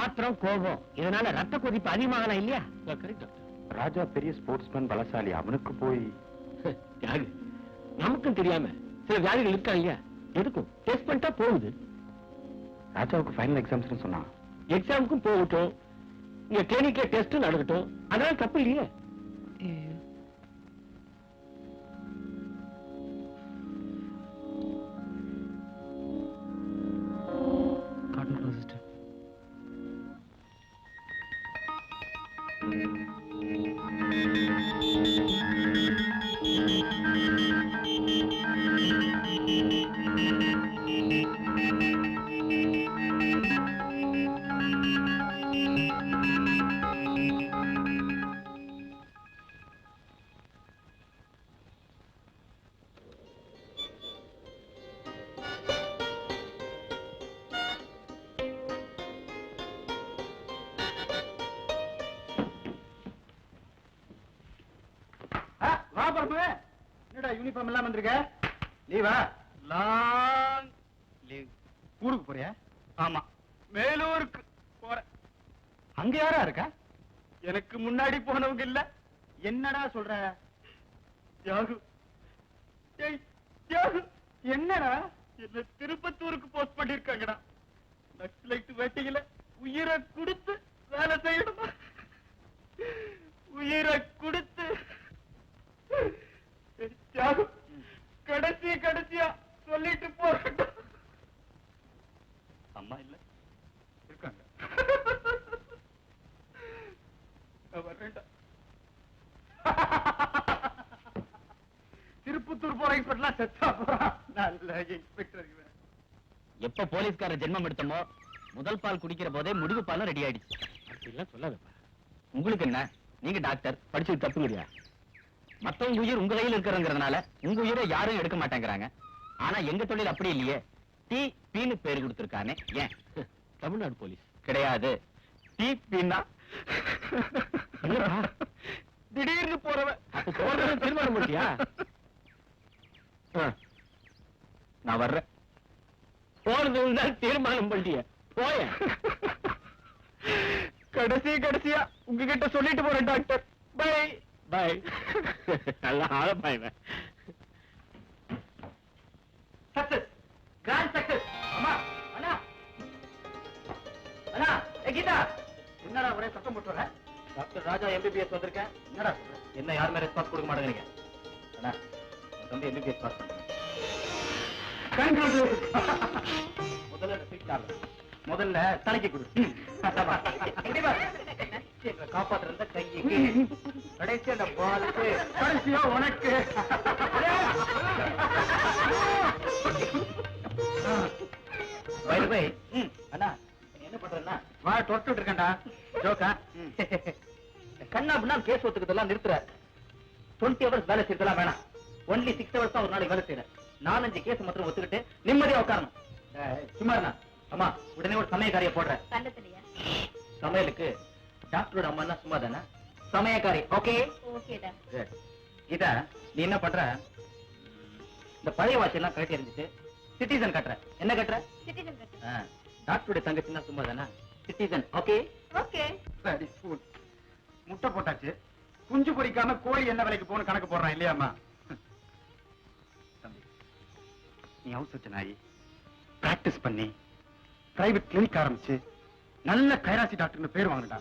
ஆத்திரம், கோபம், இதனால ரத்த கொதிப்பு அதிகமாகலாம் இல்லையா? Correct doctor. ராஜா பெரிய ஸ்போர்ட்ஸ்மேன், பலசாலி. அவனுக்கு போய் தியாகு, நமக்கும் தெரியாம சில வியாதிகள் இருக்காங்க. எதுக்கும் டெஸ்ட் பண்ணிட்டா போகுது. ராஜாவுக்கு ஃபைனல் எக்ஸாம்ஸ்னு சொன்னான். எக்ஸாமுக்கும் போகட்டும், இங்க கிளினிக்ல டெஸ்ட் நடக்கட்டும், அதனால தப்பு இல்லையே. Cotton sister. வா பரமு, என்னடா யூனிஃபார்ம் எல்லாம் வந்திருக்க? லீவா? Long leave. ஊருக்கு போறியா? ஆமா, மேலூருக்கு போறேன். அங்க யாரா இருக்கா? எனக்கு முன்னாடி போனவங்க இல்ல. என்னடா சொல்ற? தியாகு. ஏய், தியாகு, என்னடா என்ன திருப்பத்தூருக்கு போஸ்ட் பண்ணிருக்காங்கடா. நக்சலைட் வேட்டையில உயிரை கொடுத்து வேலை செய்யணுமா? உயிரை கொடுத்து. தியாகு, கடைசியா சொல்லிட்டு போறேன். அம்மா இல்ல இருக்காங்க. வர்றேன்டா. திருப்பத்தூர் போற இன்ஸ்பெக்டர்லாம் செத்தா போறான். நல்ல இன்ஸ்பெக்டர் இவன். எப்ப போலீஸ்கார ஜென்மம் எடுத்தமோ முதல் பால் குடிக்கிற போதே முடிவு பாலும் ரெடி ஆயிடுச்சு. அப்படிலாம் சொல்லாதப்பா. உங்களுக்கு என்ன, நீங்க டாக்டர், படிச்சு தப்புங்கறியா? மத்தவங்க உயிர் உங்க கையில் இருக்கிறங்கிறதுனால உங்க உயிரை யாரும் எடுக்க மாட்டேங்கிறாங்க. ஆனா எங்க தொழில் அப்படி இல்லையே. டி பீனு பேரு கொடுத்திருக்கானே, ஏன்? தமிழ்நாடு போலீஸ் கிடையாது. டி பீனா திடீர்னு போறவன் தீர்மானம் பண்ணியா? நான் வர்றேன். போறதுன்னு தான் தீர்மானம் பண்ணிய போய. கடைசியா உங்ககிட்ட சொல்லிட்டு போறேன் டாக்டர். By by. நல்லா ஆழப்பாய்வேன். Success, grand success. அம்மா, அண்ணா, அண்ணா, கீதா, என்னடா ஒரே சத்தம் போட்டு வர? டாக்டர் ராஜா எம்பிபிஎஸ் வந்திருக்கேன். என்னடா சொல்ற? என்ன யாருமே ரெஸ்பான்ஸ் கொடுக்க மாட்டேங்கிறீங்க? அண்ணா, உன் தம்பி எம்பிபிஎஸ் பாஸ் பண்ணுங்க. முதல்ல சீட் முதல்ல தலைக்கு கொடு. காப்பாத்துறத கைக்கு கடைசி அந்த பாலுக்கு கடைசியா உனக்கு. அண்ணா என்ன பண்றேன்னா வா தொட்டு இருக்கேன்டா. ஜோக்கா கண்ணா அப்படின்னா கேஸ் ஒத்துக்கிறதெல்லாம் நிறுத்துற. 20 hours வேலை செய்யறதெல்லாம் வேணாம். ஒன்லி 6 hours தான் ஒரு நாளைக்கு வேலை செய்யறேன். 4-5 கேஸ் மாத்திரம் ஒத்துக்கிட்டு நிம்மதியா உட்காரணும். சும்மா அம்மா, உடனே ஒரு சமயக்காரிய போடுறேன். சமையலுக்கு டாக்டரோட அம்மா சும்மா தானே சமயக்காரி. ஓகே இதா நீ என்ன பண்ற? இந்த பழைய வாட்ச் எல்லாம் கழட்டி இருந்துச்சு. சிட்டிசன் கட்டுற. என்ன கட்டுற? டாக்டருடைய தங்கச்சின்னா சும்மா தானே சிட்டிசன். ஓகே சரி. முட்டை போட்டாச்சு. குஞ்சு பொரிக்காம கோழி என்ன விலைக்கு போகணும் கணக்கு போடுறான் இல்லையாம்மா? தம்பி, நீ அவசர நாயி பிராக்டிஸ் பண்ணி பிரைவேட் கிளினிக் ஆரம்பிச்சு நல்ல கைராசி டாக்டர்னு பேர் வாங்கிட்டா.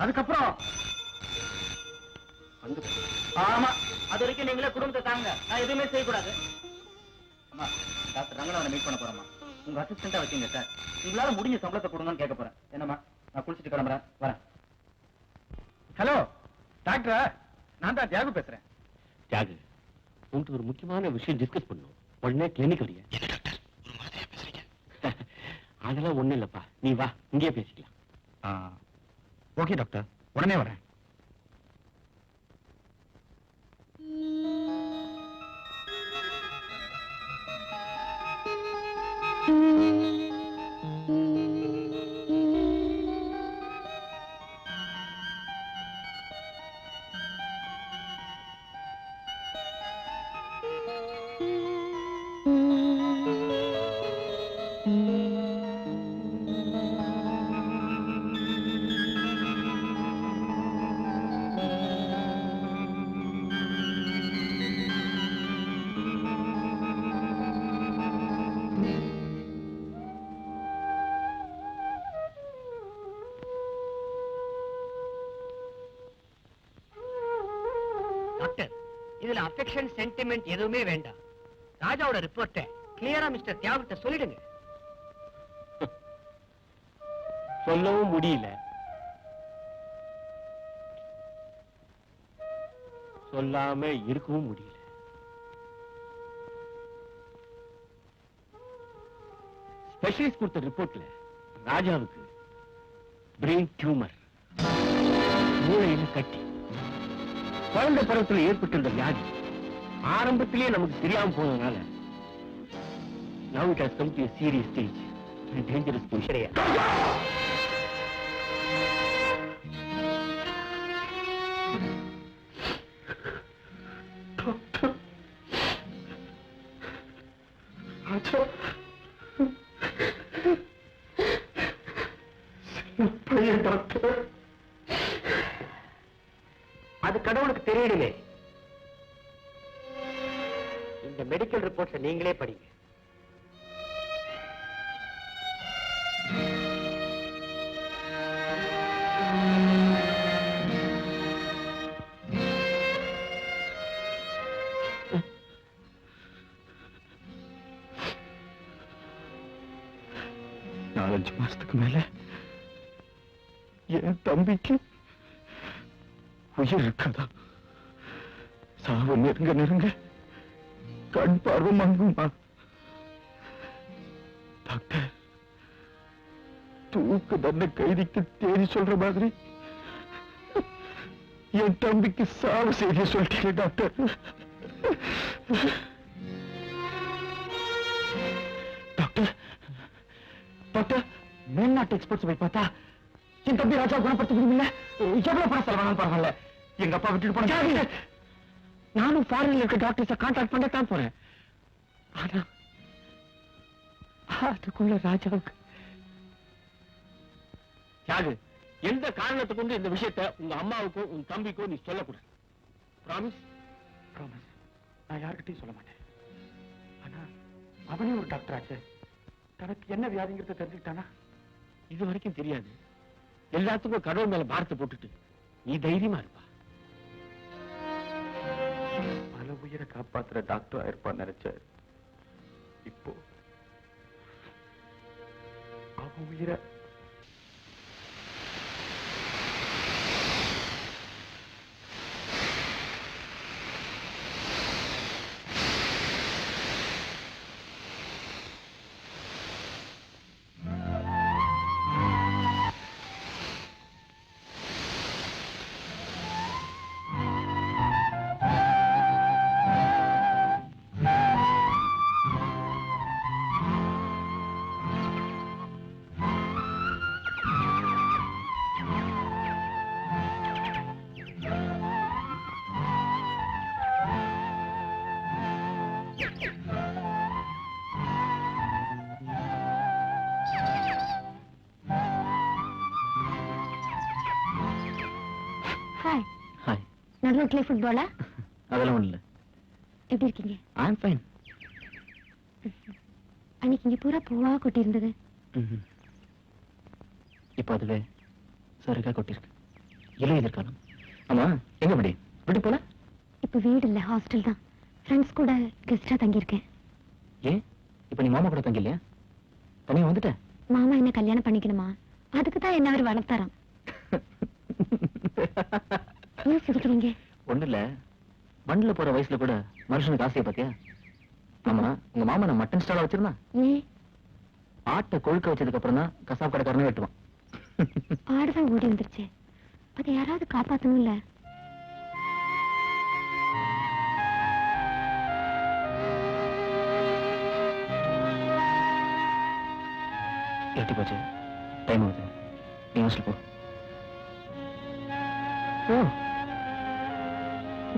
அதுக்கப்புறம் ஆமா, அது வரைக்கும் நீங்களே குடும்பத்தை தாங்க. நான் எதுவுமே செய்யக்கூடாது. அம்மா, டாக்டர் ரங்கநாதனை மீட் பண்ண போறோமா? உங்க அசிஸ்டண்டா வச்சுங்க சார். உங்களால முடிஞ்ச சம்பளத்தை கொடுங்கன்னு கேட்க போறேன். என்னம்மா, நான் குளிச்சுட்டு கிளம்புறேன், வரேன். ஹலோ டாக்டர், நான் தான் தியாகு பேசுறேன். தியாகு, உன்கிட்ட ஒரு முக்கியமான விஷயம் டிஸ்கஸ் பண்ணணும். உடனே கிளினிக் வரியா? என்ன டாக்டர் ஒரு மாதிரியா பேசுறீங்க? அதெல்லாம் ஒண்ணும் இல்லப்பா, நீ வா, இங்கேயே பேசிக்கலாம். ஓகே டாக்டர், உடனே வரேன். டாக்டர், இதுல அஃபெக்ஷன் சென்டிமெண்ட் எதுவுமே வேண்டாம். ராஜாவோட ரிப்போர்ட்டை கிளியரா மிஸ்டர் தியாகிட்ட சொல்லிடுங்க. சொல்லவும் முடியல, சொல்லாம இருக்கவும் முடியல. ஸ்பெஷலிஸ்ட் கொடுத்த ரிப்போர்ட்ல ராஜாவுக்கு பிரெயின் டியூமர், மூளையில கட்டி, குழந்தை பருவத்தில் ஏற்பட்டிருந்த வியாதி ஆரம்பத்திலேயே நமக்கு தெரியாம போனதுனால now it has come to a serious stage and dangerous position. அது கடவுளுக்கு தெரியணுமே. இந்த மெடிக்கல் ரிப்போர்ட்ஸை நீங்களே படிங்க. நாலஞ்சு மாசத்துக்கு மேல என் தம்பிக்கு உயிர் இருக்காதா? சாவு நெருங்க நெருங்க கண் பார்வை மங்குமா? டாக்டர், தூக்கு தண்டனை கைதிக்கு தேதி சொல்ற மாதிரி என் தம்பிக்கு சாவு செய்திய சொல்லிட்டீங்க டாக்டர். டாக்டர், டாக்டர், மேல்நாட்டு எக்ஸ்பர்ட்ஸ் போய் பார்த்தா என் தம்பி ராஜா குணப்படுத்த முடியல. எவ்வளவு பணம் செலவானாலும் பரவாயில்ல, எங்க அப்பா விட்டுட்டு போன. நானும் ஃபாரின்ல இருக்க டாக்டர்ஸை கான்டாக்ட் பண்ணத்தான் போறேன். ஆனா அதுக்குள்ள ராஜாவுக்கு யாரு எந்த காரணத்தை கொண்டு இந்த விஷயத்தை உங்க அம்மாவுக்கோ உங்க தம்பிக்கோ நீ சொல்லக்கூடாது. ப்ராமிஸ்? ப்ராமிஸ். நான் யார்கிட்டையும் சொல்ல மாட்டேன். ஆனா அவனே ஒரு டாக்டர் ஆச்சு, தனக்கு என்ன வியாதிங்கிறத தெரிஞ்சுக்கிட்டானா? இது வரைக்கும் தெரியாது. எல்லாத்துக்கும் கடவுள் மேல பாரத்தை போட்டுட்டு நீ தைரியமா இருப்பா. பல உயிரை காப்பாத்துற டாக்டர் ஆயிருப்பான்னு நினைச்ச, இப்போ அவன் உயிரை நடுரோட்ல ஃபுட்பாலா? அதெல்லாம் ஒண்ணு இல்ல. எப்படி இருக்கீங்க? ஐ அம் ஃபைன். அன்னைக்கு இங்க பூரா பூவா கொட்டி இருந்தது. இப்போ அதுல சருகா கொட்டிருக்கு. இலை எதிர்காலம். ஆமா, எங்க படி விட்டு போல? இப்ப வீடு இல்ல, ஹாஸ்டல் தான். ஃப்ரெண்ட்ஸ் கூட கெஸ்டா தங்கி இருக்கேன். ஏன் இப்ப நீ மாமா கூட தங்கி இல்லையா? தனியா வந்துட்ட? மாமா என்ன கல்யாணம் பண்ணிக்கணுமா? அதுக்கு தான் என்ன அவர் வளர்த்தாராம். ஏன் சிரிக்கிறீங்க? ஒண்ணு இல்ல, மண்ணுல போற வயசுல கூட மனுஷனுக்கு ஆசையை பாத்தியா? ஆமா, உங்க மாமா நான் மட்டன் ஸ்டாலா வச்சிருந்தா? ஏன்? ஆட்டை கொழுக்க வச்சதுக்கு அப்புறம் தான் கசாப் கடைக்காரனே வெட்டுவான். ஆடுதான் ஓடி வந்துருச்சு, அதை யாராவது காப்பாத்தணும் இல்ல? எட்டி போச்சு, டைம் ஆகுது, நீ ஹாஸ்டல் போ.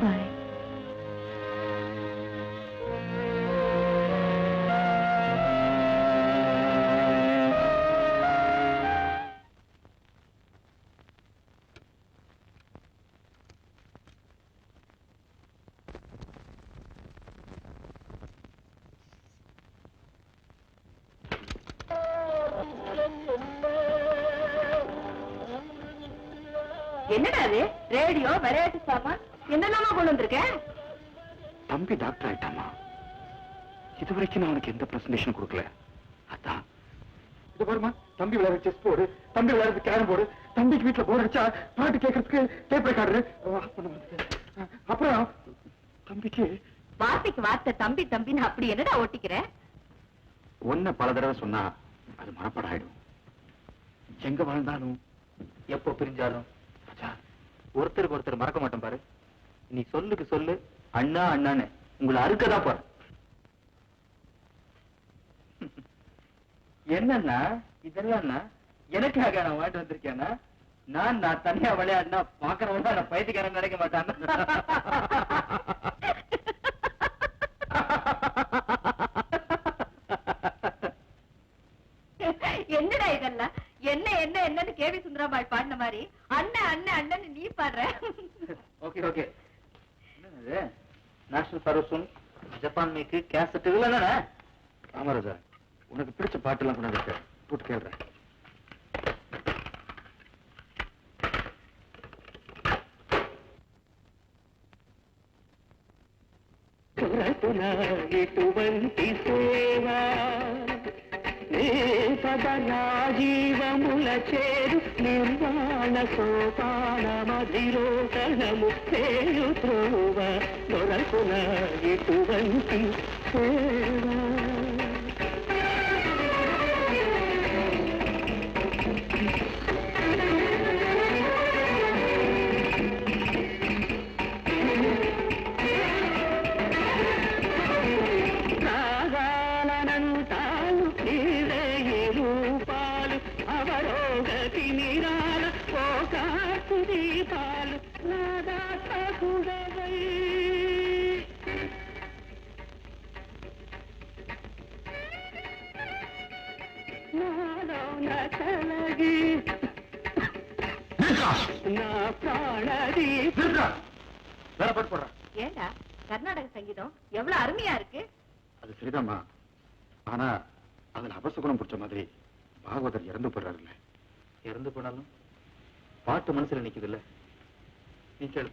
பாய். என்னடா அது? ரேடியோ, விளையாட்டு சாமான், என்னெல்லாமா கொண்டு வந்திருக்க? தம்பி டாக்டர் ஆயிட்டாமா. இது வரைக்கும் நான் அவனுக்கு எந்த பிரசன்டேஷன் கொடுக்கல. அதான் இது பாருமா, தம்பி விளையாட செஸ் போர்டு, தம்பி விளையாடுறது கேரம் போர்டு, தம்பிக்கு வீட்டுல போர் அடிச்சா பாட்டு கேட்கறதுக்கு டேப் ரெக்கார்டரு, அப்புறம் தம்பிக்கு வார்த்தைக்கு வார்த்தை தம்பி தம்பின்னு அப்படி என்னடா ஓட்டிக்கிற? ஒன்ன பல தடவை சொன்னா அது மனப்பாடம் ஆயிடும். எங்க வாழ்ந்தாலும் எப்போ பிரிஞ்சாலும் ஒருத்தருக்கு ஒருத்தர் மறக்க மாட்டோம் பாரு. நீ சொல்லுக்கு சொல்லு அண்ணா அண்ணான்னு உங்களை அறுக்கதான் பாரு. என்னன்னா இதெல்லாம் எனக்காக நான் வாங்கிட்டு வந்திருக்கேன்னா, நான் தனியா விளையாடினா பாக்குறவங்க நான் பைத்தியக்காரன் நினைக்க மாட்டான். என்னடா இதெல்லாம்? என்ன என்ன என்னன்னு கேவி சுந்தராபாய் பாடின மாதிரி அண்ணன் அண்ணன் அண்ணன் நீ பாடுற. Okay okay. என்னது நேஷனல் பரோசன் ஜப்பான் மேக்கு கேசட் இதெல்லாம் தானே? ராமராஜா, உனக்கு பிடிச்ச பாட்டெல்லாம் கொண்டு வந்து போட்டு கேள்றேன். ఇటువంటి సేవ జీవముల చేరు నిర్వాణ సోపాన మధిరోకణము చేయు త్రోవ దొరకున ఇటువంటి సేవ. ஏண்டா கர்நாடக சங்கீதம் எவ்வளவு அருமையா இருக்கு. அது சரிதாம்மா. ஆனா அதுல அபசகுணம் பிடிச்ச மாதிரி பாகவதர் இறந்து போடுறாருல்ல. இறந்து போனாலும் பாட்டு மனசுல நிக்குது இல்ல. நீ கேளு.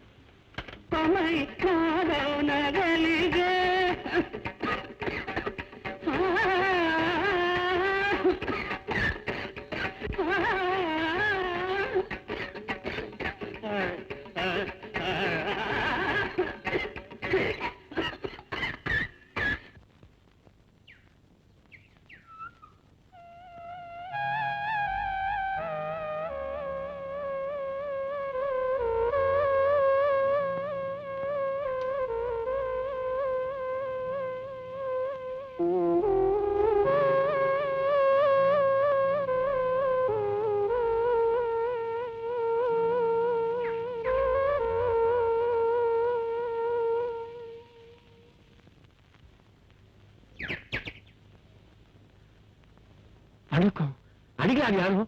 அடிகளார் யாரும்?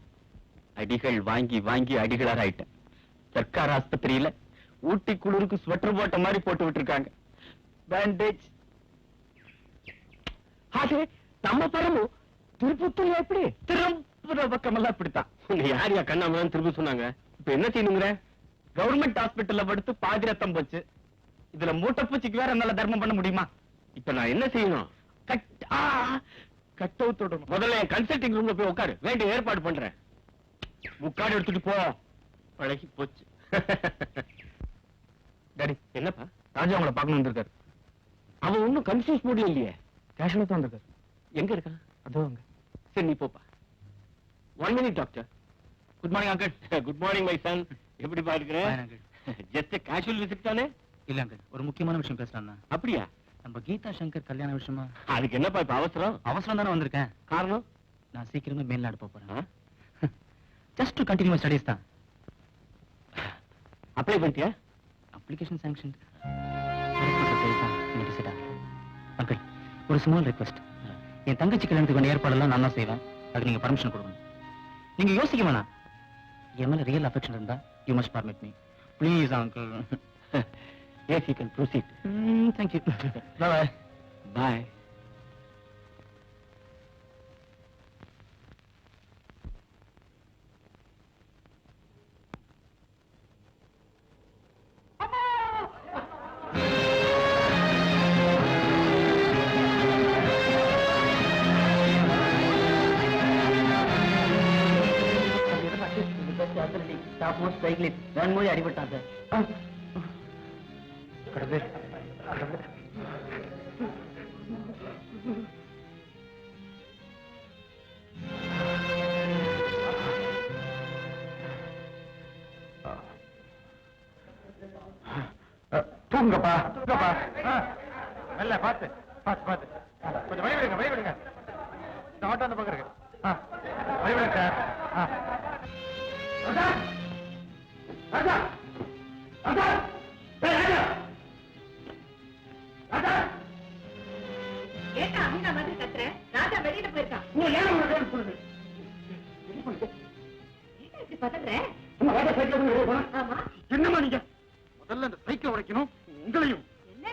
அடிகள் வாங்கி வாங்கி அடிகளார் ஆயிட்டேன். சர்க்கார் ஆஸ்பத்திரியில ஊட்டி குளிருக்கு ஸ்வெட்டர் போட்ட மாதிரி போட்டு விட்டுருக்காங்க. பேண்டேஜ். நம்ம பரமு திருப்பத்தூர் எப்படி? திருப்பூர் பக்கமெல்லாம் இப்படித்தான். யாரையா கண்ணாமலாம் திரும்ப சொன்னாங்க. இப்ப என்ன செய்யணுங்கிற? கவர்மெண்ட் ஹாஸ்பிட்டல்ல படுத்து பாதி ரத்தம் போச்சு. இதுல மூட்டைப்பூச்சிக்கு வேற என்னால தர்மம் பண்ண முடியுமா? இப்ப நான் என்ன செய்யணும்? கட்டவுத்தோட முதல்ல என் கன்சல்டிங் ரூம்ல போய் உட்காரு. வேண்டிய ஏற்பாடு பண்றேன். முக்காடு எடுத்துட்டு போ. பழகி போச்சு. டாடி என்னப்பா? ராஜா உங்களை பார்க்கணும் வந்திருக்காரு. அவன் ஒன்னும் கன்ஃபியூஸ் மூட்ல இல்லையே. கேஷுவலா தான் வந்திருக்காரு. எங்க இருக்கான்? அதோ அங்க. சரி நீ போப்பா. 1 minute doctor. Good morning uncle. Good morning my son. எப்படி பாருக்கிற? ஜஸ்ட் கேஷுவல் விசிட் தானே? இல்ல அங்கிள், ஒரு முக்கியமான விஷயம் பேசலாம்னா. அப்படியா? நம்ம கீதா சங்கர் கல்யாண விஷயமா. அதுக்கு என்னப்பா இப்ப அவசரம்? அவசரம் தானே வந்திருக்கேன். காரணம்? நான் சீக்கிரமே மேல்நாடு போறேன். ஜஸ்ட் டு கண்டினியூ ஸ்டடீஸ் தான். அப்ளை பண்ணிட்டியா? Application sanction. அங்கிள், ஒரு ஸ்மால் ரிக்வெஸ்ட். என் தங்கச்சி கல்யாணத்துக்கு வேண்டிய ஏற்பாடெல்லாம் நான் தான் செய்வேன். அதுக்கு நீங்க பர்மிஷன் கொடுக்கணும். நீங்க யோசிக்க வேணாம். என் மேல ரியல் அஃபெக்ஷன் இருந்தா you must permit me please uncle. Yes, you can proceed. Thank you. Bye-bye. Bye. Most cyclist வேன்மொழி அடிபட்டான் சார். கடவுளே, தூங்கப்பா தூங்கப்பா. நல்ல பார்த்து பார்த்து பார்த்து கொஞ்சம் வழி விடுங்க, வழி விடுங்க. இந்த ஆட்டோ அந்த பக்கம் இருக்கு. வழி விடுங்க சார். ராஜா ராஜா ராஜா ராஜா ராஜா ஏட்டா அம்மா மாதிரி கத்துற? ராஜா வெளியில போயிருக்கான். நீ ஏன் உங்களை சொல்லுது? இப்படி பதற? ராஜா சைக்கிள் வெளியே போனா ஆமா. என்னம்மா நீங்க முதல்ல அந்த சைக்கிள் உடைக்கணும். உங்களையும் என்ன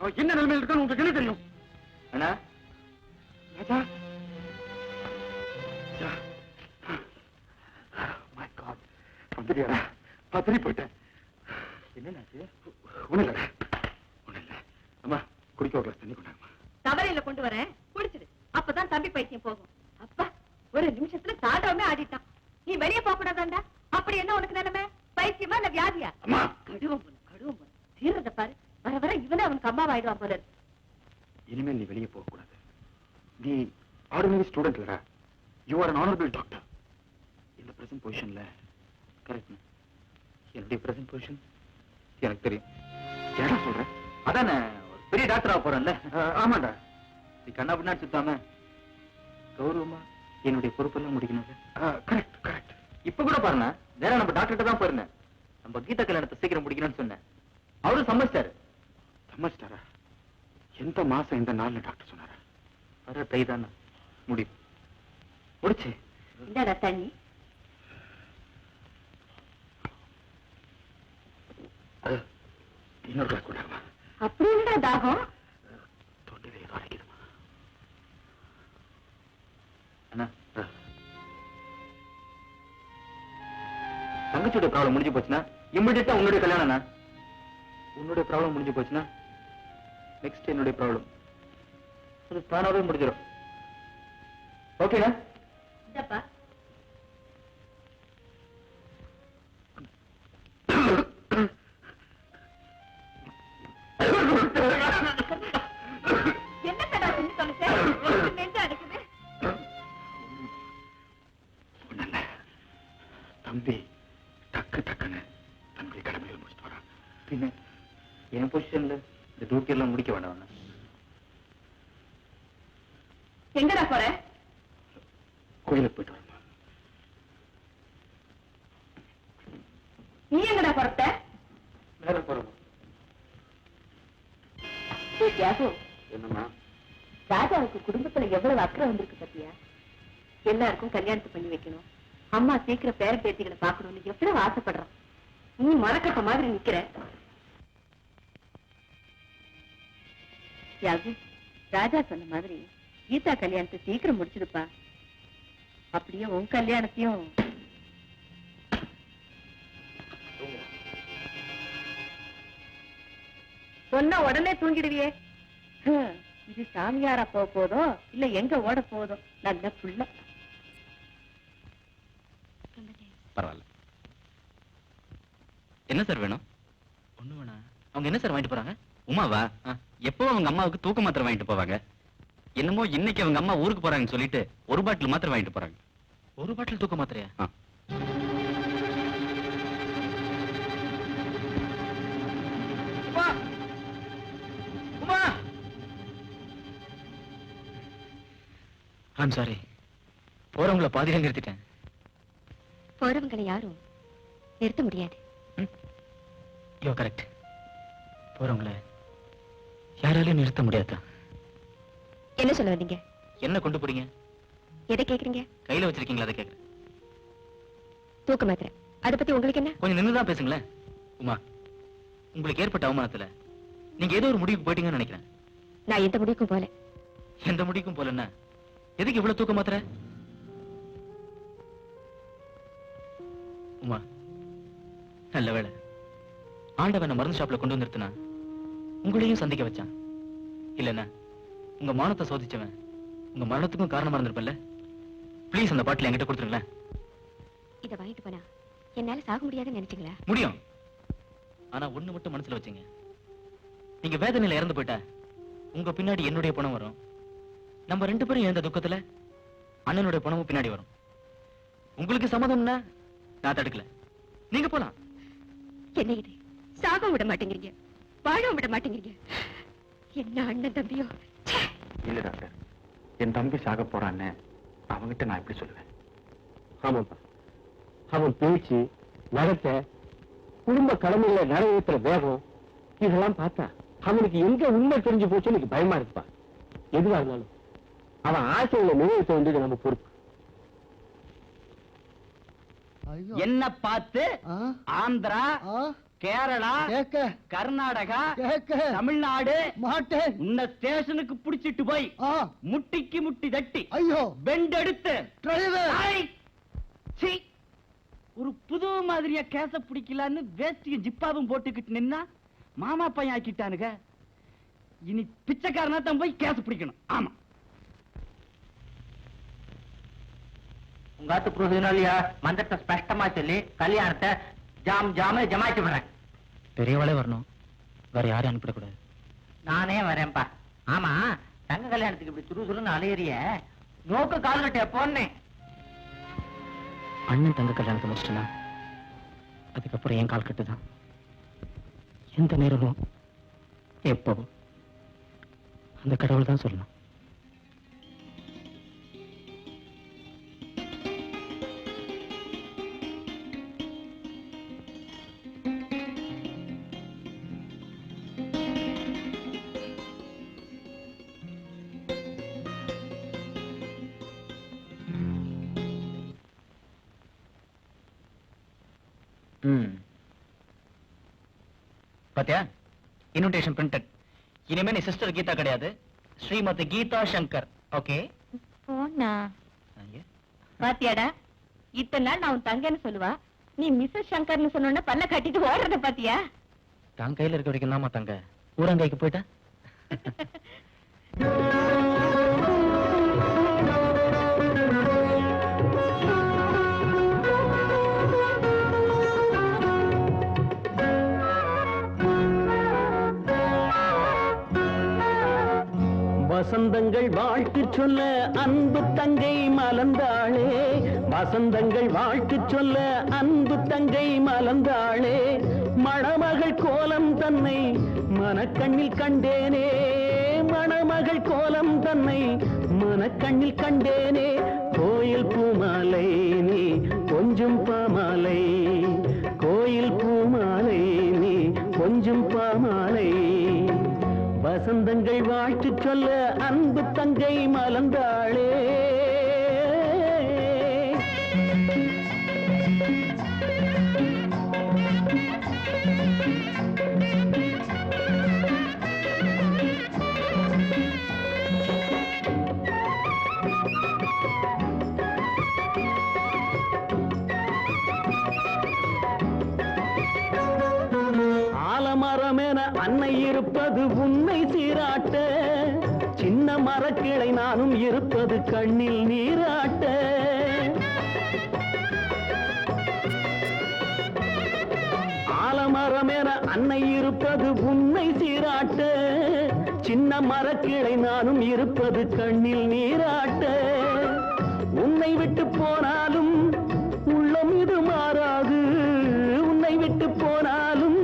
அவன் என்ன நிலைமையில் இருக்கான்னு உங்களுக்கு என்ன தெரியும்? அண்ணா ராஜா மை காட், வந்துட்டியாரா? பத்திரி போயிட்டேன். என்னன்னாச்சு? ஒண்ணு இல்ல ஒண்ணு இல்ல. அம்மா குடிக்க ஒரு கிளாஸ் தண்ணி கொண்டாங்கம்மா. தவறையில கொண்டு வரேன், குடிச்சிடு. அப்பதான் தம்பி பைத்தியம் போகும். அப்பா ஒரு நிமிஷத்துல தாண்டவமே ஆடிட்டான். நீ வெளியே போக கூடாதாண்டா. அப்படி என்ன உனக்கு நிலைமை? பைத்தியமா இல்ல வியாதியா? அம்மா கடுவம் போல தீர்றத பாரு. வர வர இவனே அவனுக்கு அம்மாவாயிடுவான் போல இருக்கு. இனிமேல் நீ வெளியே போக கூடாது. நீ ஆர்டினரி ஸ்டூடெண்ட் இல்லடா. You are an honorable doctor. இந்த பிரசன்ட் பொசிஷன்ல கரெக்ட். என்னுடைய பிரசன்ட் பொசிஷன் எனக்கு தெரியும். ஏடா சொல்ற? அதானே ஒரு பெரிய டாக்டரா போறேன்ல. ஆமாண்டா. நீ கண்ணா பின்னாடி சுத்தாம கௌரவமா என்னுடைய பொறுப்பெல்லாம் முடிக்கணும். Correct correct. இப்ப கூட பாருங்க, வேற நம்ம டாக்டர்கிட்ட தான் போயிருந்தேன். நம்ம கீதா கல்யாணத்தை சீக்கிரம் முடிக்கணும்னு சொன்னேன். அவரும் சம்மதிச்சாரு. சம்மதிச்சிட்டாரா? எந்த மாசம் எந்த நாள்னு டாக்டர் சொன்னாரா? வர தை தானே முடியும். முடிச்சு இந்தாடா தண்ணி. இன்னொரு கிளாஸ் கொண்டாங்கம்மா. அப்படி என்ன தாகம்? தொண்டையில ஏதோ அடைக்குதுமா. அண்ணா, தங்கச்சியோட ப்ராப்ளம் முடிஞ்சு போச்சுன்னா இம்மிடியட்டா உன்னுடைய கல்யாணம். உன்னுடைய ப்ராப்ளம் முடிஞ்சு போச்சுன்னா நெக்ஸ்ட் என்னுடைய ப்ராப்ளம். அது தானாவே முடிஞ்சிடும். ஓகேண்ணா? இந்தப்பா என்ன கடா செஞ்சு தொலைச்ச? நெஞ்சு அடிக்குது. ஒண்ணுல்ல. தம்பி டக்கு டக்குன்னு தம்பி கடமையில் முடிச்சுட்டு வரான். பின்ன என் பொசிஷன்ல இந்த டியூட்டி எல்லாம் முடிக்க வேண்டாம். எங்கடா போற? கோயிலுக்கு போயிட்டு வரமா. நீ எங்கடா புறப்பட்ட? மேல போறோம். என்னம்மா? ராஜாவுக்கு குடும்பத்துல எவ்வளவு அக்கறை வந்திருக்கு பத்தியா? எல்லாருக்கும் கல்யாணத்தை பண்ணி வைக்கணும், அம்மா சீக்கிரம் பேர பேத்திகளை பாக்கணும்னு எவ்வளவு ஆசைப்படுறான். நீ மரக்கட்ட மாதிரி நிக்கிற. யாகு, ராஜா சொன்ன மாதிரி கீதா கல்யாணத்தை சீக்கிரம் முடிச்சிருப்பா. அப்படியே உன் கல்யாணத்தையும். சொன்ன உடனே தூங்கிடுவியே. இது சாமியாரா போக போதும் இல்ல எங்க ஓட போதும். நல்ல புள்ள. பரவாயில்ல. என்ன சார் வேணும்? ஒண்ணு வேணா. அவங்க என்ன சார் வாங்கிட்டு போறாங்க? உமாவா? எப்போ அவங்க அம்மாவுக்கு தூக்க மாத்திரை வாங்கிட்டு போவாங்க. என்னமோ இன்னைக்கு அவங்க அம்மா ஊருக்கு போறாங்கன்னு சொல்லிட்டு ஒரு பாட்டில் மாத்திரை வாங்கிட்டு போறாங்க. ஒரு பாட்டில் தூக்க மாத்திரையா? ஐம் சாரி, போறவங்களை பாதியில நிறுத்திட்டேன். போறவங்களை யாரும் நிறுத்த முடியாது. யோ கரெக்ட். போறவங்களை யாராலையும் நிறுத்த முடியாதா? என்ன சொல்ல வந்தீங்க? என்ன கொண்டு போறீங்க? எதை கேக்குறீங்க? கையில வச்சிருக்கீங்களா? அதை கேக்குறேன். தூக்க மாத்திரை. அதை பத்தி உங்களுக்கு என்ன? கொஞ்சம் நின்னுதான் பேசுங்களேன். உமா, உங்களுக்கு ஏற்பட்ட அவமானத்துல நீங்க ஏதோ ஒரு முடிவுக்கு போயிட்டீங்கன்னு நினைக்கிறேன். நான் எந்த முடிவுக்கும் போல. எந்த முடிவுக்கும் போலன்னா எதுக்கு இவ்வளவு தூக்க மாத்திரை? உமா, நல்ல வேளை ஆண்டவன் மருந்து ஷாப்ல கொண்டு வந்துருத்துனா உங்களையும் சந்திக்க வச்சான். இல்லன்னா உங்க மானத்தை சோதிச்சவன் உங்க மரணத்துக்கும் காரணமா இருந்திருப்பல்ல. ப்ளீஸ் அந்த பாட்டில் என்கிட்ட கொடுத்துருங்களேன். இதை வாங்கிட்டு போனா என்னால சாக முடியாதுன்னு நினைச்சீங்களா? முடியும். ஆனா ஒண்ணு மட்டும் மனசுல வச்சுங்க, நீங்க வேதனையில இறந்து போயிட்டா உங்க பின்னாடி என்னுடைய பணம் வரும். நம்ம 2 பேரும் இழந்த துக்கத்துல அண்ணனுடைய பணமும் பின்னாடி வரும். உங்களுக்கு சம்மதம்னா நான் தடுக்கல, நீங்க போலாம். என்ன இது? சாக விட மாட்டேங்கிறீங்க, வாழ விட மாட்டேங்கிறீங்க. என்ன அண்ணன் தம்பியோ? இல்ல டாக்டர், என் தம்பி சாக போறான்னு அவங்கிட்ட நான் எப்படி சொல்லுவேன்? ஆமாப்பா, அவன் பேச்சு, நடத்த, குடும்ப கடமையில நிறைவேற்றுற வேகம் இதெல்லாம் பார்த்தா அவனுக்கு எங்க உண்மை தெரிஞ்சு போச்சு எனக்கு பயமா இருக்குப்பா. எதுவா இருந்தாலும் அவன் ஆசைகளை நிறைவேற்ற வேண்டியது நம்ம பொறுப்பு. என்ன பார்த்து ஆந்திரா, கேரளா, கர்நாடகா, தமிழ்நாடு மாட்டேன் உன்னை ஸ்டேஷனுக்கு புடிச்சிட்டு போய் முட்டிக்கு முட்டி தட்டி ஐயோ பெண்டெடுத்து ஒரு புது மாதிரியா கேச பிடிக்கலான்னு வேஸ்டியும் ஜிப்பாவும் போட்டுக்கிட்டு நின்னா மாமா பையன் ஆக்கிட்டானுங்க. இனி பிச்சைக்காரனா தான் போய் கேச பிடிக்கணும். ஆமா, உங்காத்து புரோஜனாலியா மந்திரத்தை ஸ்பஷ்டமா சொல்லி கல்யாணத்தை ஜாம ஜமாய்ச்சி விடுறேன். பெரியவாளே வரணும், வேற யாரும் அனுப்பிடக்கூடாது. நானே வரேன்பா. ஆமா, தங்க கல்யாணத்துக்கு இப்படி சுறுசுறுன்னு அலையறிய நோக்க கால் கட்ட போனேன். அண்ணன் தங்க கல்யாணத்தை முடிச்சுட்டா அதுக்கப்புறம் என் கால் கட்டுதான். எந்த நேரமும் எப்பவும் அந்த கடவுள் தான் சொல்லணும். பாத்தியா, இன்விடேஷன் பிரிண்டட். இனிமே நீ சிஸ்டர் கீதா கிடையாது, ஸ்ரீமதி கீதா சங்கர். ஓகே? போனா பாத்தியாடா, இத்தனை நாள் நான் உன் தங்கன்னு சொல்லுவா, நீ மிஸ்ஸஸ் சங்கர்னு சொன்ன பல்ல கட்டிட்டு ஓடுறத பாத்தியா? தான் கையில இருக்க வரைக்கும் தாமா தங்க, ஊரங்கைக்கு போயிட்டா. வசந்தங்கள் வாழ்த்து சொல்ல அன்பு தங்கை மலர்ந்தாளே, வசந்தங்கள் வாழ்த்து சொல்ல அன்பு தங்கை மலர்ந்தாளே, மணமகள் கோலம் தன்னை மனக்கண்ணில் கண்டேனே, மணமகள் கோலம் தன்னை மனக்கண்ணில் கண்டேனே, கோயில் பூமாலை நீ கொஞ்சம் பாமாலை, கோயில் பூமாலை நீ கொஞ்சம் பாமாலை, வசந்தங்கள் வாழ்த்து சொல்ல அன்பு தங்கை மலர்ந்தாளே. ஆலமரமென அன்னை இருப்பது உன்னை சீராட்ட, சின்ன மரக்கிளை நானும் இருப்பது கண்ணில் நீராட்ட, ஆலமரமென அன்னை இருப்பது உன்னை சீராட்ட, சின்ன மரக்கிளை நானும் இருப்பது கண்ணில் நீராட்ட, உன்னை விட்டு போனாலும் உள்ளம் இது மாறாது, உன்னை விட்டு போனாலும்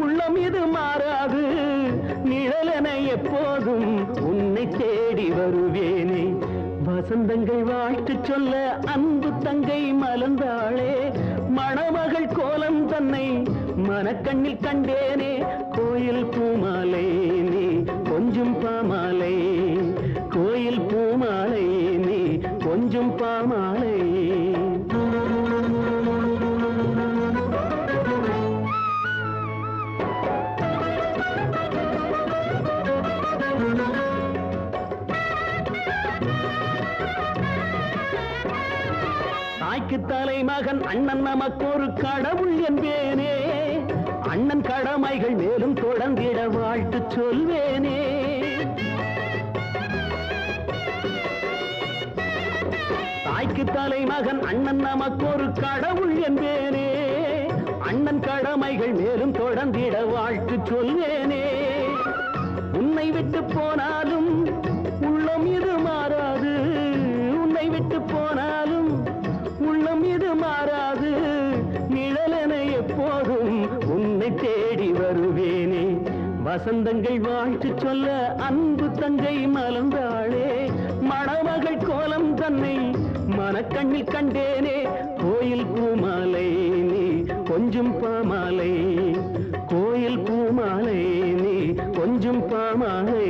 உள்ளம் இது மாறாது, நிழலென எப்போதும் உன்னை தேடி வருவேனே, வசந்தங்கள் வாழ்த்து சொல்ல அன்பு தங்கை மலர்ந்தாளே, மணமகள் கோலம் தன்னை மனக்கண்ணில் கண்டேனே, கோயில் பூமாலை நீ கொஞ்சம் பாமாலை, கோயில் பூமாலை நீ கொஞ்சம் பாமாலை. தாய்க்கு தலைமகன் அண்ணன் நமக்கு ஒரு கடவுள் என்பேனே, அண்ணன் கடமைகள் மேலும் தொடர்ந்திட வாழ்த்து சொல்வேனே, தாய்க்கு தலைமகன் அண்ணன் நமக்கு ஒரு கடவுள் என்பேனே, அண்ணன் கடமைகள் மேலும் தொடர்ந்திட வாழ்த்து சொல்வேனே. உன்னை விட்டு போனாலும் உள்ளம் இது மாறாது, உன்னை விட்டு போனாலும் உள்ளம் இது மாறாது. நிழலென எப்போதும் உன்னை தேடி வருவேனே. வசந்தங்கள் வாழ்த்து சொல்ல அன்பு தங்கை மலர்ந்தாளே. மணமகள் கோலம் தன்னை மனக்கண்ணில் கண்டேனே. கோயில் பூமாலை நீ கொஞ்சம் பாமாலை, கோயில் பூமாலை நீ கொஞ்சம் பாமாலை.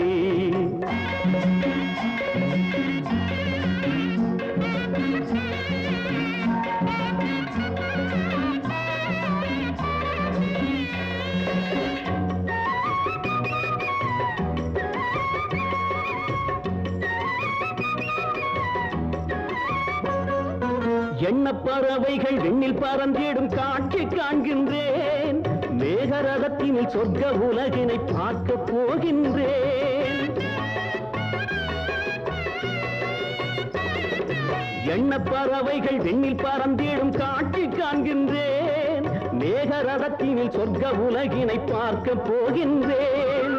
எண்ண பறவைகள் விண்ணில் பறந்திடும் காட்சி காண்கின்றேன். மேகரதத்தினில் சொர்க்க உலகினை பார்க்க போகின்றேன். எண்ண பறவைகள் விண்ணில் பறந்திடும் காட்சி காண்கின்றேன். மேகரதத்தினில் சொர்க்க உலகினை பார்க்க போகின்றேன்.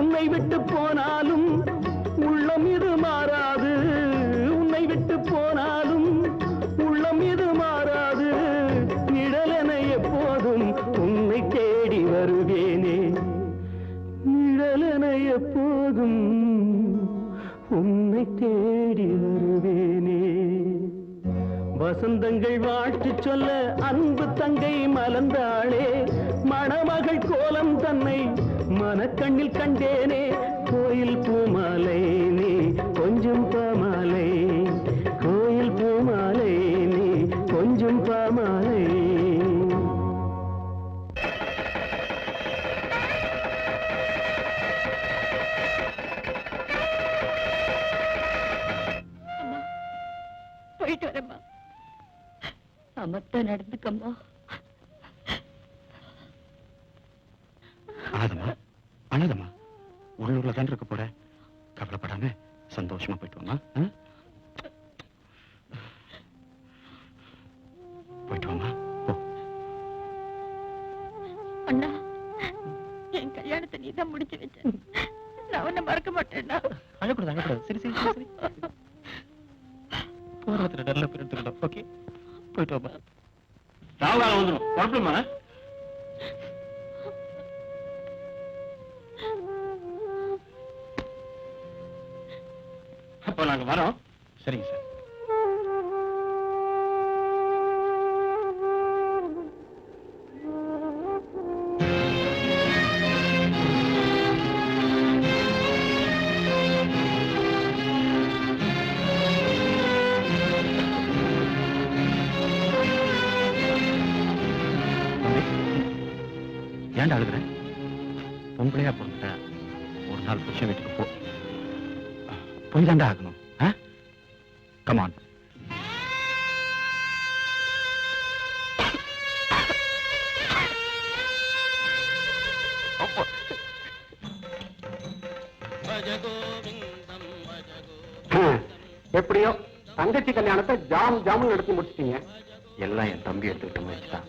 உன்னை விட்டு போனாலும் உள்ளம் இது மாறாது, உன்னை விட்டு போனாலும் உள்ளம் இது மாறாது. நிழலென எப்போதும் உன்னை தேடி வருவேனே. நிழலென எப்போதும் உன்னை தேடி வருவேனே. வசந்தங்கள் வாழ்த்து சொல்ல அன்பு தங்கை மலர்ந்தாளே. மணமகள் கோலம் தன்னை மனக்கண்ணில் கண்டேனே. கோயில் பூமாலை நீ கொஞ்சம் பாமாலை, கோயில் பூமாலை நீ கொஞ்சம் பாமாலை. போயிட்டு வரேம்மா. சமத்த நடந்துக்கம்மா. அழாதம்மா, அழாதம்மா. உள்ளூர்ல தான் இருக்க போற, கவலைப்படாம சந்தோஷமா போயிட்டு வாமா. போயிட்டு வாமா. அண்ணா, என் கல்யாணத்தை நீ தான் முடிச்சு வச்ச. நான் உன்னை மறக்க மாட்டேன்னா. அழக்கூடாது, அழக்கூடாது. சரி சரி சரி. போறதுல நல்ல பேர் எடுத்துக்கலாம். ஓகே, போயிட்டு வாமா. ராவகாலம் வந்துடும், குழப்பமா. அப்போ நாங்க வரோம். சரிங்க சார். ஏன்டா அழுகுற? பொம்பளையா பொண்ணுட்ட ஒரு நாள் புருஷன் வீட்டுக்கு போ, போய் தாண்டா ஆகணும். கமான். எப்படியோ தங்கச்சி கல்யாணத்தை ஜாம் ஜாமுன் நடத்தி முடிச்சிட்டீங்க. எல்லாம் என் தம்பி எடுத்துக்கிட்ட முயற்சி தான்.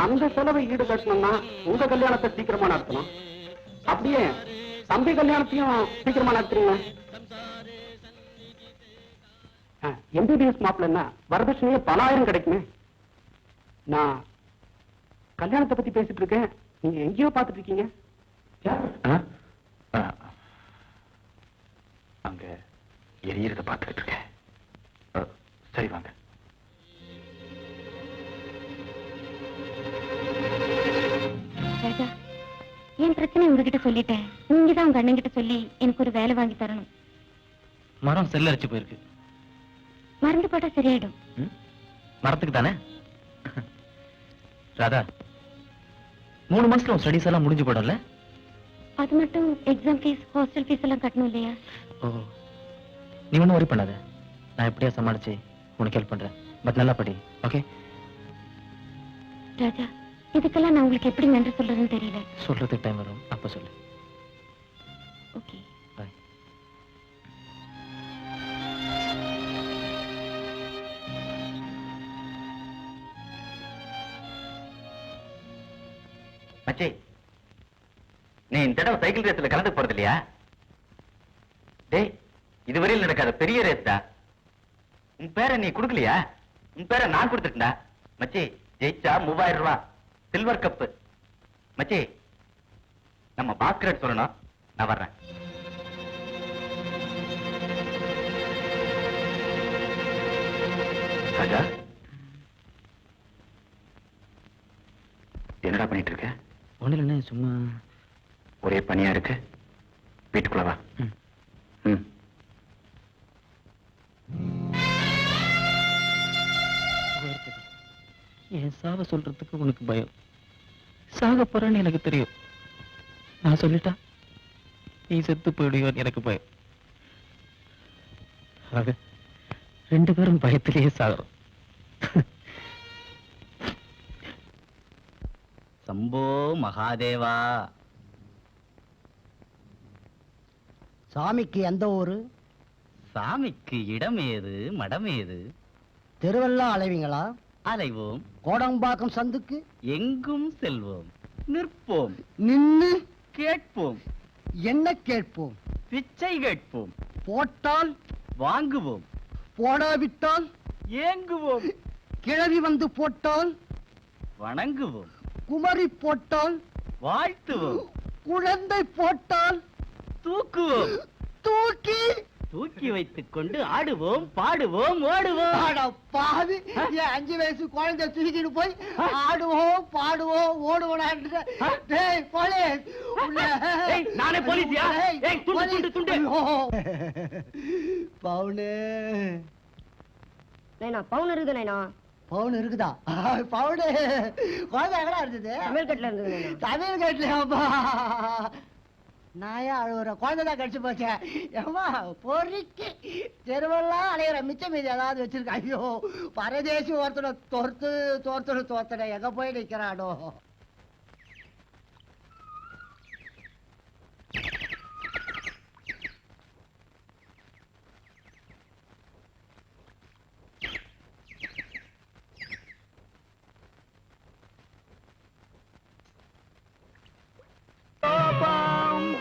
அந்த செலவை ஈடு கட்டணும்னா உங்க கல்யாணத்தை சீக்கிரமா நடத்தணும். அப்படியே தம்பி கல்யாணத்தையும் சீக்கிரமா நடத்துறீங்க. எம்பிபிஎஸ் மாப்பிள்ளன்னா வரதட்சணையே பல ஆயிரம் கிடைக்குமே. நான் கல்யாணத்தை பத்தி பேசிட்டு இருக்கேன், நீங்க எங்கேயோ பாத்துட்டு இருக்கீங்க. அங்க எரியறத பார்த்துட்டு இருக்கேன். சரி வாங்க. ராஜா, என் பிரச்சனை உங்ககிட்ட சொல்லிட்டேன். நீங்க தான் உங்க அண்ணன் கிட்ட சொல்லி எனக்கு ஒரு வேலை வாங்கி தரணும். மரம் செல்லரிச்சு போயிருக்கு. மருந்து போட்டா சரியாயிடும். மரத்துக்கு தானே? ராதா, 3 மாசத்துல ஸ்டடிஸ் எல்லாம் முடிஞ்சு போடும்ல? அது மட்டும் எக்ஸாம் ஃபீஸ், ஹாஸ்டல் ஃபீஸ் எல்லாம் கட்டணும் இல்லையா? ஓ, நீ ஒன்றும் வரி பண்ணாத. நான் எப்படியா சமாளிச்சு உனக்கு ஹெல்ப் பண்றேன். பட் நல்லா படி, ஓகே? ராஜா, இதுக்கெல்லாம் நான் உங்களுக்கு எப்படி நன்றி சொல்றதுன்னு தெரியல. சொல்றதுக்கு டைம் வரும், அப்ப சொல்லு. ஓகே, பாய். மச்சி, நீ இந்த தடவை சைக்கிள் ரேஸ்ல கலந்து போறது இல்லையா? டேய், இதுவரையில் நடக்காத பெரிய ரேஸ் தான். உன் பேரை நீ கொடுக்கலையா? உன் பேரை நான் கொடுத்துட்டா. மச்சி, ஜெயிச்சா 3000 ரூபாய் சில்வர் கப்பு. மச்சி, நம்ம பாஸ்கரட் சொல்லணும். நான் வர்றேன். ராஜா, என்னடா பண்ணிட்டு இருக்க? ஒண்ணு இல்லைண்ணே, சும்மா ஒரே பனியா இருக்கு. வீட்டுக்குள்ள வா. ம். என் சாவ சொல்றதுக்கு உனக்கு பயம். சாக போறேன்னு எனக்கு தெரியும். நான் சொல்லிட்டா நீ செத்து போயிடுவான்னு எனக்கு பயம். ஆக 2 பேரும் பயத்திலேயே சாகிறோம். சம்போ மகாதேவா. சாமிக்கு எந்த ஊரு? சாமிக்கு இடமேது மடமேது? தெருவெல்லாம் அலைவீங்களா? அலைவோம். கோடம்பாக்கம் சந்துக்கு எங்கும் செல்வோம். நிற்போம். நின்னு கேட்போம். என்ன கேட்போம்? பிச்சை கேட்போம். போட்டால் வாங்குவோம். போடாவிட்டால் ஏங்குவோம். கிழவி வந்து போட்டால் வணங்குவோம். குமரி போட்டால் வாழ்த்துவோம். குழந்தை போட்டால் தூக்குவோம். தூக்கி தூக்கி வைத்துக் கொண்டு ஆடுவோம், பாடுவோம், ஓடுவோம். அட பாவி, என் 5 வயசு குழந்தை தூக்கிட்டு போய் ஆடுவோம் பாடுவோம் ஓடுவோம். டேய் போலீஸ், ஏய், நானே போலீஸ்யா? ஏய், துண்டு, துண்டு, துண்டு. பவுனு நைனா பவுன் இருக்குது நைனா. பவுன் இருக்குதா? பவுனு குழந்தை எங்கடா இருந்தது? சமையல் கட்டில இருக்குது நைனா. சமையல் கட்டலையாப்பா? நாயா அழுவுற குழந்தைதான் கடிச்சு போச்சேன். ஏமா பொறிக்கு தெருவெல்லாம் அலையிற மிச்சம் மீதி ஏதாவது வச்சிருக்க. ஐயோ, பரதேசி ஒருத்தனை தோர்த்தனை எங்க போய் நிக்கிறானோ.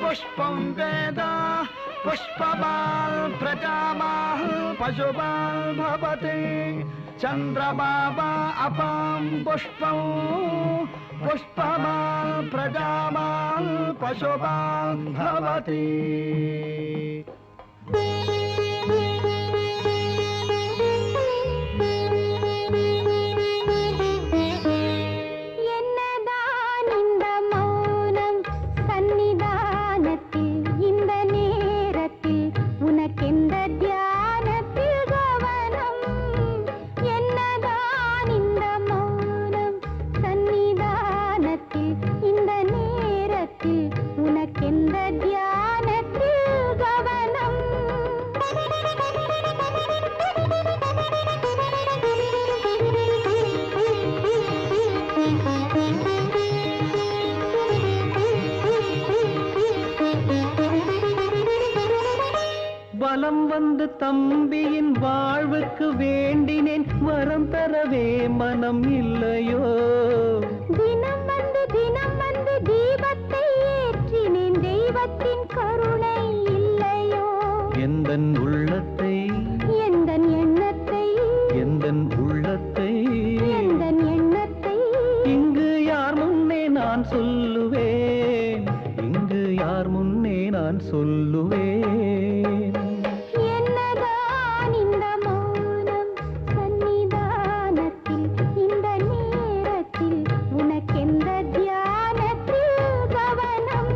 पुष्पं वेद पुष्पवान् प्रजामाः पशुवान् भवति चन्द्रबाबा अपां पुष्पं पुष्पवान् प्रजावान् पशुवान् भवति. வலம் வந்து தம்பியின் வாழ்வுக்கு வேண்டினேன், வரம் தரவே மனம் இல்லையோ? தினம் வந்து தீபத்தை ஏற்றினேன், தெய்வத்தின் கருணை இல்லையோ? எந்தன் உள்ளத்தை எந்தன் எண்ணத்தை எந்தன் உள்ளத்தை எந்தன் எண்ணத்தை இங்கு யார் முன்னே நான் சொல்லுவேன், இங்கு யார் முன்னே நான் சொல்லுவேன். என்னதான் இந்த மௌனம் சன்னிதானத்தில், இந்த நேரத்தில் உனக்கெந்த தியானத்தில் கவனம்?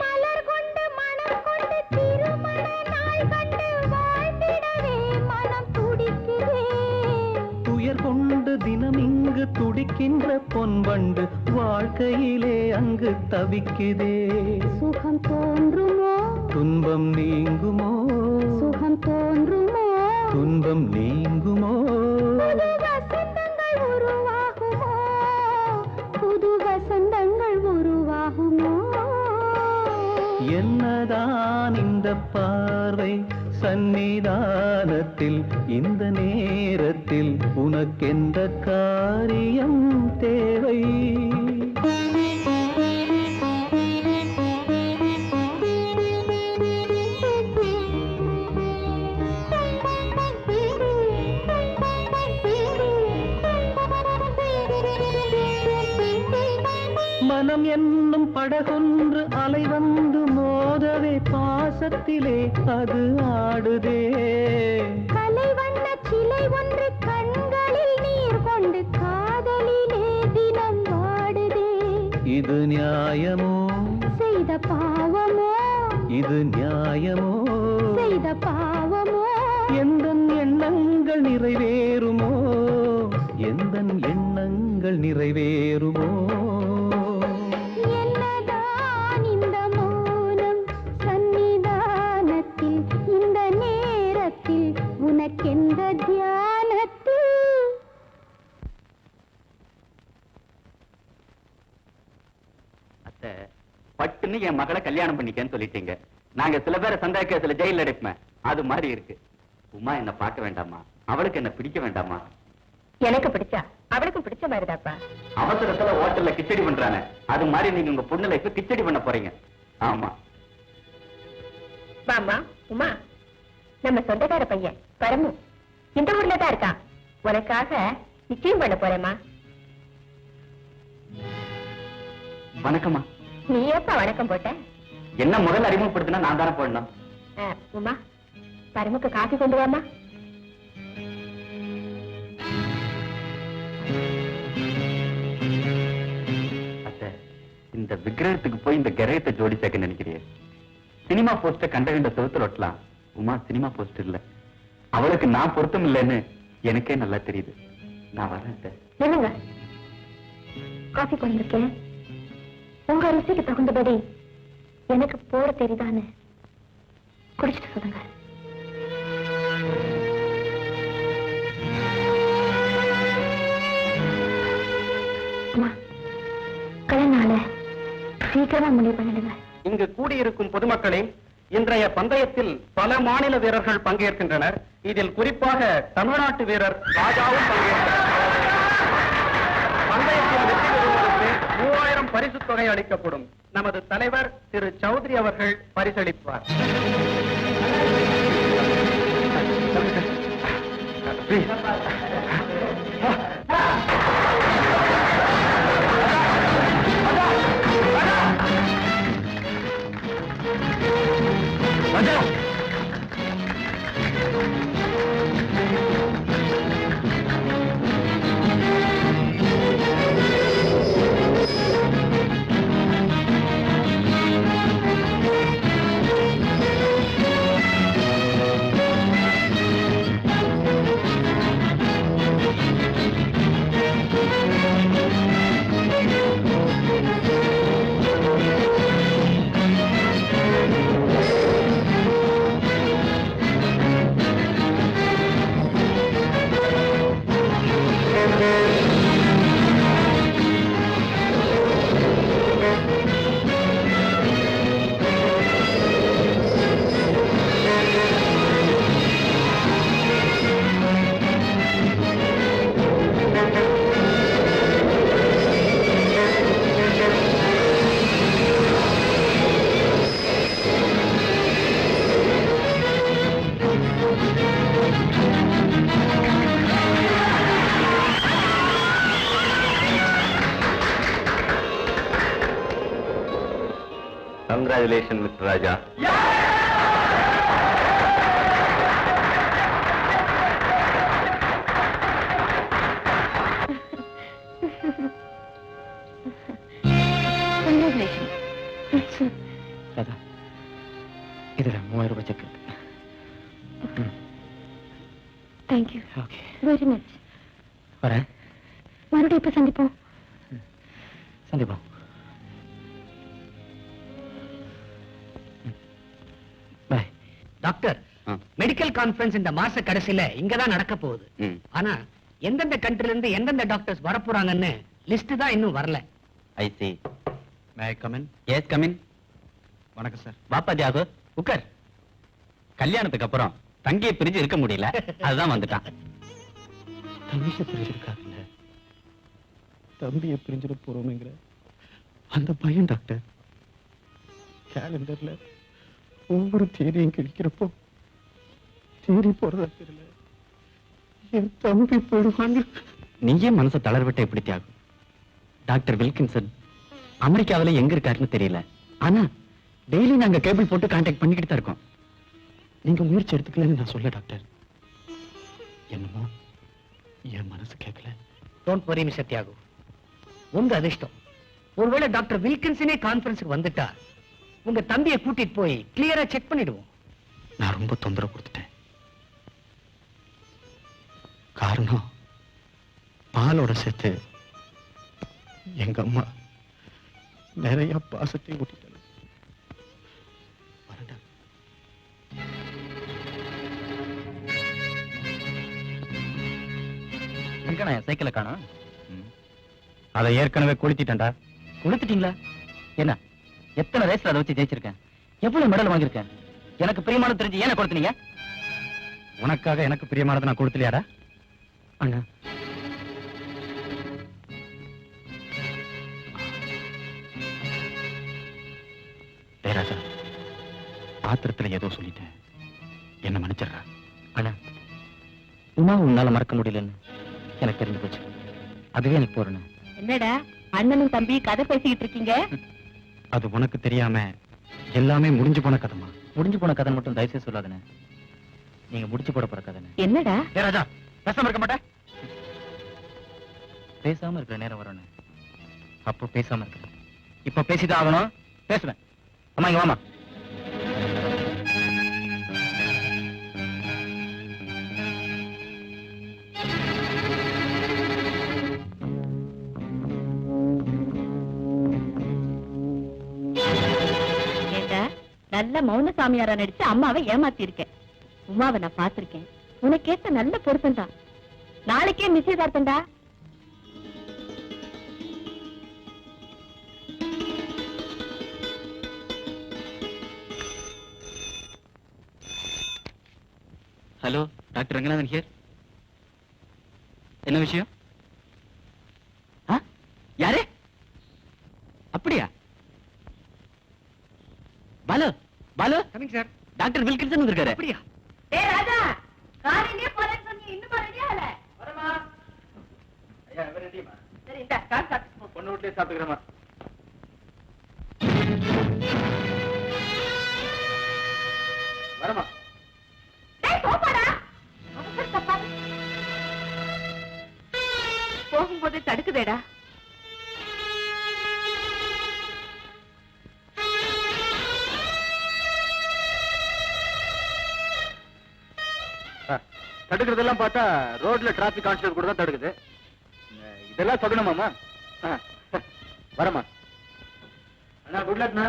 மலர் கொண்டு மனம் கொண்டு திருமண நாள் கண்டு வாழ்ந்திடவே மனம் துடிக்குதே. துயர் கொண்டு தினம் இங்கு துடிக்கின்ற பொன்வண்டு வாழ்க்கையிலே அங்கு தவிக்குதே. சுகம் தோன்றுமோ துன்பம் நீங்குமோ? சுகம் தோன்றுமோ? துன்பம் நீங்குமோ புது வசந்தங்கள் உருவாகுமோ என்னதான் இந்த பார்வை சந்நிதானத்தில் இந்த நேரத்தில் உனக்கெந்த காரியம் தேவை மனம் என்னும் படகொன்று அலை வந்து மோதவே பாசத்திலே அது ஆடுதே கலை வண்ண சிலை ஒன்று கண்களில் நீர் கொண்டு காதலிலே தினம் வாடுதே இது நியாயமோ செய்த பாவமோ இது நியாயமோ செய்த பாவமோ எந்தன் எண்ணங்கள் நிறைவேறுமோ எந்தன் எண்ணங்கள் நிறைவேறுமோ என்னதான் இந்த மௌனம் சந்நிதானத்தில் இந்த நேரத்தில் உனக்கெந்த தியானத்தில் அத்தை பட்டுன்னு என் மகளை கல்யாணம் பண்ணிக்கன்னு சொல்லிட்டீங்க. நாங்க சில பேரை சந்தேக கேஸ்ல ஜெயில அடைப்பேன். அது மாதிரி இருக்கு. உமா என்ன பார்க்க வேண்டாமா? அவளுக்கு என்ன பிடிக்க வேண்டாமா? எனக்கு பிடிச்சா அவளுக்கும் பிடிச்ச மாதிரிதாப்பா. அவசரத்துல ஹோட்டல்ல கிச்சடி பண்றாங்க. அது மாதிரி நீங்க உங்க பொண்ணு லைஃப் கிச்சடி பண்ண போறீங்க. ஆமா. வாமா உமா, நம்ம சொந்தக்கார பையன் பரமு இந்த ஊர்ல தான் இருக்கான். உனக்காக நிச்சயம் பண்ண போறேம்மா. வணக்கம்மா. நீ எப்ப வணக்கம் போட்ட? என்ன முதல் அறிமுகப்படுத்தினா நான் தானே போடணும். உமா, பரமுக்கு காஃபி கொண்டு வாமா. இந்த விக்கிரகத்துக்கு போய் இந்த கிரகத்தை ஜோடி சேர்க்க நினைக்கிறேன். சினிமா போஸ்டர் கண்ட செவத்துல ஒட்டலாம். உமா சினிமா போஸ்டர் இல்ல. அவளுக்கு நான் பொருத்தம் இல்லைன்னு எனக்கே நல்லா தெரியுது. நான் வரேன். என்னங்க காஃபி கொண்டிருக்கேன். உங்க ருசிக்கு தகுந்தபடி எனக்கு போட தெரியுதான்னு குடிச்சிட்டு சொல்லுங்க. கல்யாண சீக்கிரமா முடிவு பண்ணிடுங்க. இங்கு கூடியிருக்கும் பொதுமக்களே, இன்றைய பந்தயத்தில் பல மாநில வீரர்கள் பங்கேற்கின்றனர். இதில் குறிப்பாக தமிழ்நாட்டு வீரர் ராஜாவும் பங்கேற்கிறார். பந்தயத்தில் வெற்றி பெறுவதற்கு 3000 பரிசுத் தொகை அளிக்கப்படும். நமது தலைவர் திரு சௌத்ரி அவர்கள் பரிசளிப்பார். Congratulations, Mr. Raja. Congratulations. Radha, இதுல 3000 ரூபாய் செக் இருக்கு. Thank you. Okay, Very much. வரேன். மறுபடியும் இப்ப சந்திப்போம். சந்திப்போம். டாக்டர், மெடிக்கல் கான்ஃபரன்ஸ் இந்த மாச கடைசியில இங்கதான் நடக்க போகுது. ஆனா எந்தெந்த கண்ட்ரில இருந்து எந்தெந்த டாக்டர்ஸ் வரப்போறாங்கன்னு லிஸ்ட் தான் இன்னும் வரல. I see. May I come in? Yes come in. வணக்கம் சார். வாப்பா தியாகு, உட்கார். கல்யாணத்துக்கு அப்புறம் தங்கியை பிரிஞ்சு இருக்க முடியல, அதுதான் வந்துட்டான். தம்பியை பிரிஞ்சிருக்காருல்ல, தம்பியை பிரிஞ்சிட போறோம்ங்கிற அந்த பையன் டாக்டர் கேலண்டர்ல ஒவ்வொரு தேதியும் கிழிக்கிறப்போ தேடி போறதா தெரியல, என் தம்பி போயிடுவாங்க. நீயே மனசை தளர்விட்ட எப்படி தியாகு? டாக்டர் வில்கின்சன் அமெரிக்காவில எங்க இருக்காருன்னு தெரியல, ஆனா டெய்லி நாங்க கேபிள் போட்டு கான்டாக்ட் பண்ணிக்கிட்டு தான் இருக்கோம். நீங்க முயற்சி எடுத்துக்கலன்னு நான் சொல்ல டாக்டர், என்னமோ என் மனசு கேட்கல. டோன்ட் வரி மிஸ்டர் தியாகு, உங்க அதிர்ஷ்டம். ஒருவேளை டாக்டர் வில்கின்சனே கான்ஃபரன்ஸுக்கு வந்துட்டா உங்க தம்பியை கூட்டிட்டு போய் கிளியரா செக் பண்ணிடுவோம். நான் ரொம்ப தொந்தரவு கொடுத்துட்டேன். காரணம் பாலோட சேர்த்து எங்க அம்மா நிறைய பாசத்தை ஊட்டிட்டாங்க. எங்கண்ணா என் சைக்கிளை காணோம்? அதை ஏற்கனவே கொளுத்திட்டேன்டா. கொடுத்துட்டீங்களா? என்ன எத்தனை ரேஸ்ல அதை வச்சு ஜெயிச்சிருக்கேன், எவ்வளவு மெடல் வாங்கியிருக்கேன். எனக்கு பிரியமான தெரிஞ்சு ஏன் கொடுத்தீங்க? உனக்காக எனக்கு பிரியமானதை நான் கொடுத்துலையாடா? அண்ணா ராஜா, ஆத்திரத்துல ஏதோ சொல்லிட்டேன், என்ன மன்னிச்சிடுறா. அண்ணா, உமா உன்னால மறக்க முடியலன்னு எனக்கு தெரிஞ்சு போச்சு, அதுவே எனக்கு போறேன். என்னடா அண்ணனும் தம்பி கதை பேசிக்கிட்டு இருக்கீங்க? அது உனக்கு தெரியாம எல்லாமே முடிஞ்சு போன கதைமா. முடிஞ்சு போன கதை மட்டும் தயவுசெய்து சொல்லாதனே, நீங்க முடிச்சு போட போற கதை. என்னடா ராஜா, பேசாம இருக்க மாட்டேன். பேசாம இருக்கிற நேரம் வரணும், அப்போ பேசாம இருக்கிறேன். இப்ப பேசிதான் ஆகணும், பேசுவேன். அம்மா இங்க வாமா. நல்ல மௌன சாமியாரா நடிச்சு அம்மாவை ஏமாத்தி இருக்கேன். உமாவை நான் பாத்திருக்கேன், உனக்கேத்த நல்ல பொருத்தம் தான். நாளைக்கே நிச்சயதார்த்தம்டா. Hello, doctor Ranganathan here. என்ன விஷயம்? யாரு? அப்படியா? Balu, Balu, coming sir. Doctor Wilkinson வந்திருக்காரு. அப்படியா? ஏய் ராஜா, காலையிலே போறேன்னு சொன்னீ, இன்னும் ரெடி ஆகல? வரமா? ஐயா, எவ ரெடிமா? சரி, இந்த கால் சாப்பிட்டு போ. பொண்ணு வீட்லயே சாப்பிட்டுக்கிறேமா. வரமா? டேய் போடா. அவசர தப்பாது. போகும்போது தடுக்குதேடா. தடுக்கிறதெல்லாம் பார்த்தா ரோட்ல டிராபிக் கான்ஸ்டபிள் கூட தான் தடுக்குது. இதெல்லாம் சொல்லணுமாமா? வரமா? அண்ணா குட் லக்ண்ணா.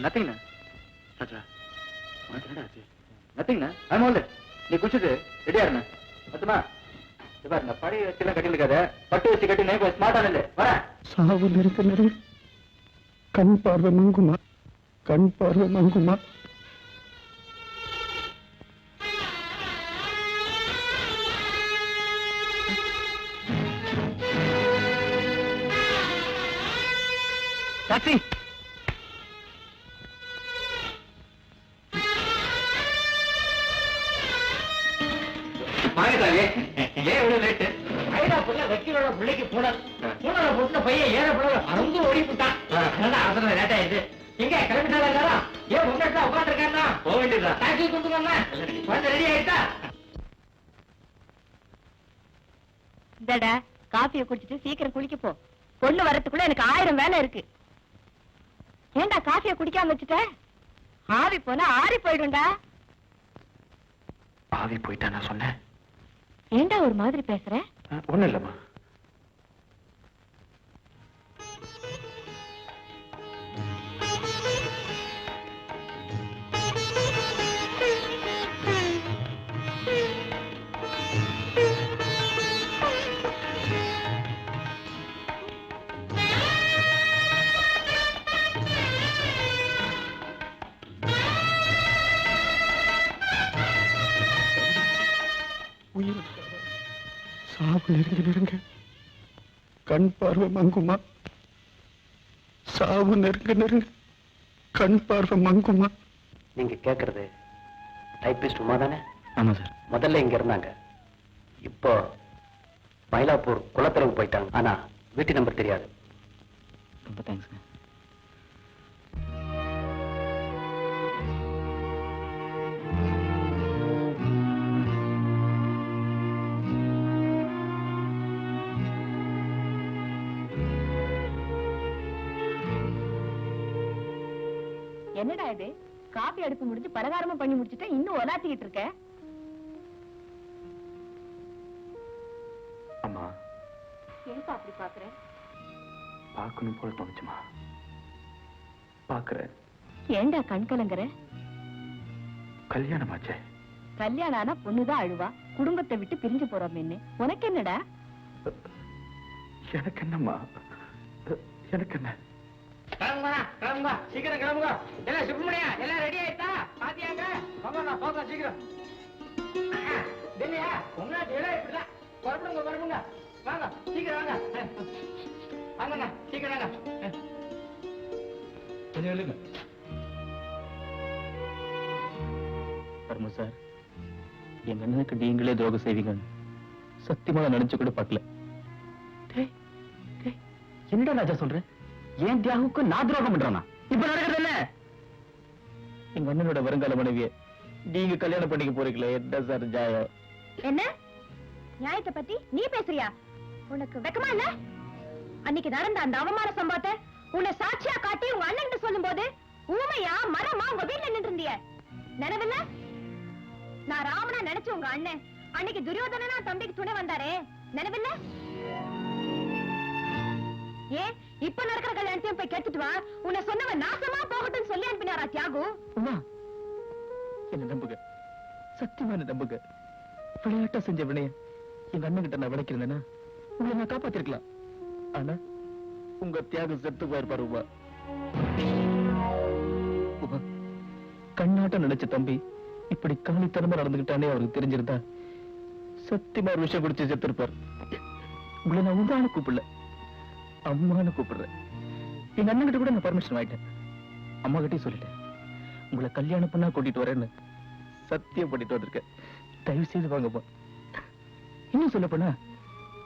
நத்திங்ண்ணா. நத்திங்ண்ணா, ஆமா இல்ல, நீ குடிச்சது ரெடியா இருண்ணா. மொத்தமா இந்த படி வச்சுலாம் கட்டி இருக்காத, பட்டு வச்சு கட்டி கொஞ்சம் ஸ்மார்ட்டான இல்லை. வர சாவு நெருக்க நெருங்க கண் பார்வை மங்குமா, கண் பார்வை மங்குமா. டாக்ஸி. ஏன் இவ்வளவு லேட்டு? ஐடா புள்ள வக்கீலோட பிள்ளைக்கு பூனல் போட்டு பையன் ஏற புள்ள அறந்து ஓடி போட்டான். அவசரம் லேட் ஆயிடுது. எங்க கிளம்பிட்டாரா எல்லாரும்? ஏன் முன்னாடி உட்கார்ந்து இருக்காருன்னா போக வேண்டியதா? டாக்ஸி கொண்டு வாங்க. குழந்தை ரெடி ஆயிட்டா? இந்தடா காப்பியை குடிச்சிட்டு சீக்கிரம் குளிக்க போ. பொண்ணு வரத்துக்குள்ள எனக்கு 1000 வேலை இருக்கு. ஏண்டா காஃபியை குடிக்காம வச்சுட்ட? ஆவி போனா ஆறி போயிடும்டா. ஆவி போயிட்டா நான் சொன்னேன். ஏண்டா ஒரு மாதிரி பேசுற? ஒண்ணும் இல்லம்மா. சாவு நெருங்க கண் பார்வை மங்குமா? சாவு நெருங்க கண் பார்வை மங்குமா? நீங்க கேக்குறது டைபிஸ்ட் உமா தானே? ஆமா சார். முதல்ல இங்க இருந்தாங்க, இப்போ மயிலாப்பூர் குளத்தளவு போயிட்டாங்க. ஆனா வீட்டு நம்பர் தெரியாது. ரொம்ப தேங்க்ஸ். என்னடா இது? காபி அடுப்பு முடிஞ்சு பலகாரமும் பண்ணி முடிச்சுட்ட, இன்னும் ஒலாத்திக்கிட்டு இருக்க? அம்மா, ஏன்பா அப்படி பாக்குற? பார்க்கணும் போல தோணுச்சுமா. பாக்குறேன். ஏண்டா கண் கலங்குற? கல்யாணம் ஆச்சே. கல்யாணம் ஆனா பொண்ணுதான் அழுவா, குடும்பத்தை விட்டு பிரிஞ்சு போறோம்னு. உனக்கு என்னடா? எனக்கு என்னம்மா, எனக்கு என்ன? கிளம்புங்க, சீக்கிரம் கிளம்புங்க. எல்லாம் சுப்பிரமணியா, எல்லாம் ரெடி ஆயிட்டா? பாத்தியாங்க? போங்க சீக்கிரம். இல்லையா உங்களாச்சு எல்லாம் இப்படிதான். புறப்படுங்க, வாங்க சீக்கிரம் வாங்க. வாங்கண்ணா, சீக்கிரம் வாங்க. கொஞ்சம் எழுங்க. பரம சார், எங்க அண்ணனுக்கு நீங்களே துரோகம் செய்வீங்கன்னு சத்தியமா நினைச்சு கூட பார்க்கல. என்னடா ராஜா சொல்றேன்? ஏன் தியாகுக்கு நான் துரோகம் பண்றானா? இப்ப நடக்கிறது என்ன? எங்க அண்ணனோட வருங்கால மனைவிய நீங்க கல்யாணம் பண்ணிக்க போறீங்களே, என்ன சார் ஜாயம்? என்ன நியாயத்தை பத்தி நீ பேசுறியா? உனக்கு வெக்கமா இல்ல? அன்னைக்கு நடந்த அந்த அவமான சம்பவத்தை உன்னை சாட்சியா காட்டி உங்க அண்ணன் சொல்லும் போது ஊமையா மரமா உங்க வீட்டுல நின்று இருந்திய நினைவில்ல? நான் ராமனா நினைச்சு உங்க அண்ணன் அன்னைக்கு துரியோதனா தம்பிக்கு துணை வந்தாரே, நினைவில்ல? ஏன் இப்ப நடக்கிற கல்யாணத்தையும் போய் கேட்டுட்டு வா, உன்னை சொன்னவன் நாசமா போகட்டும் சொல்லி அனுப்பினாரா தியாகு? என்ன நம்புங்க, சத்தியமா என்ன நம்புங்க. விளையாட்டா செஞ்ச வினைய எங்க அண்ணன் கிட்ட நான் விளைக்கிறேன்னா உங்களை நான் காப்பாத்திருக்கலாம். ஆனா உங்க தியாகம் செத்து போயிருப்பாரு உமா. உமா, கண்ணாட்டம் நினைச்ச தம்பி இப்படி காலித்தனமா நடந்துகிட்டானே அவருக்கு தெரிஞ்சிருந்தா சத்தியமா ஒரு விஷயம் குடிச்சு செத்துருப்பார். உங்களை நான் உமான்னு கூப்பிடல, அம்மான்னு கூப்பிடுறேன். எங்க அண்ணன் கிட்ட கூட நான் பர்மிஷன் வாங்கிட்டேன். அம்மா கிட்டே சொல்லிட்டேன், உங்களை கல்யாணம் பண்ணா கூட்டிட்டு வரேன்னு சத்தியம் பண்ணிட்டு வந்திருக்கேன். தயவு செய்து வாங்கம்மா. இன்னும் சொல்ல போனா,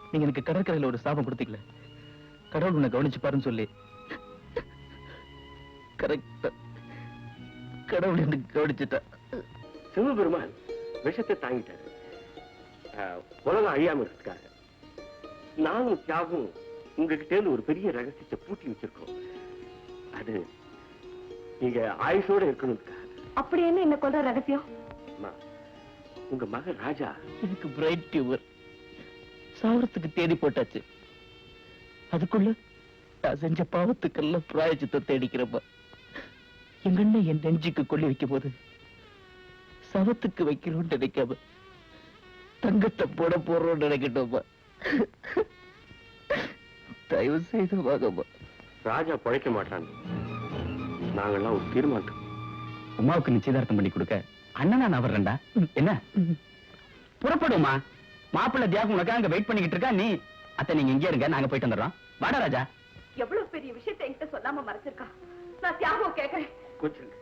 நீங்க எனக்கு கடற்கரையில ஒரு சாபம் கொடுத்தீங்களே, கடவுள் உன்னை கவனிச்சு பாருன்னு சொல்லி கரெக்டா கடவுள் எனக்கு கவனிச்சுட்டா. சிவபெருமான் விஷத்தை தாங்கிட்டாரு உலகம் அழியாம இருக்கிறதுக்காக. நானும் தியாகும் உங்ககிட்ட இருந்து ஒரு பெரிய ரகசியத்தை பூட்டி வச்சிருக்கோம். அது நீங்க ஆயுஷோட இருக்கணும்க்கா. அப்படி என்ன கொல்ற ரகசியம்? உங்க மகன் ராஜா எனக்கு பிரைட் டியூமர், சாவரத்துக்கு தேடி போட்டாச்சு. அதுக்குள்ள நான் செஞ்ச பாவத்துக்கெல்லாம் பிராயச்சித்தை தேடிக்கிறப்ப எங்க அண்ணன் என் நெஞ்சுக்கு கொள்ளி வைக்கும் போது சவத்துக்கு வைக்கணும்னு நினைக்காம தங்கத்தை போட போறோம்னு நினைக்கட்டோமா. தயவு செய்து வாங்கம்மா. ராஜா பழைக்க மாட்டான். நாங்கெல்லாம் ஒரு தீர்மானம். உமாவுக்கு நிச்சயதார்த்தம் பண்ணி கொடுக்க அண்ணனா நான் வர்றேன்டா. என்ன புறப்படுமா? மாப்பிள்ளை தியாகம் உனக்கு அங்க வெயிட் பண்ணிக்கிட்டு இருக்கா. நீ அத்தை நீங்க இங்கே இருங்க, நாங்க போயிட்டு வந்துடுறோம். வாடா ராஜா. எவ்வளவு பெரிய விஷயத்தை என்கிட்ட சொல்லாம மறைச்சிருக்கா. நான் தியாகம் கேட்கிறேன். கொஞ்சம்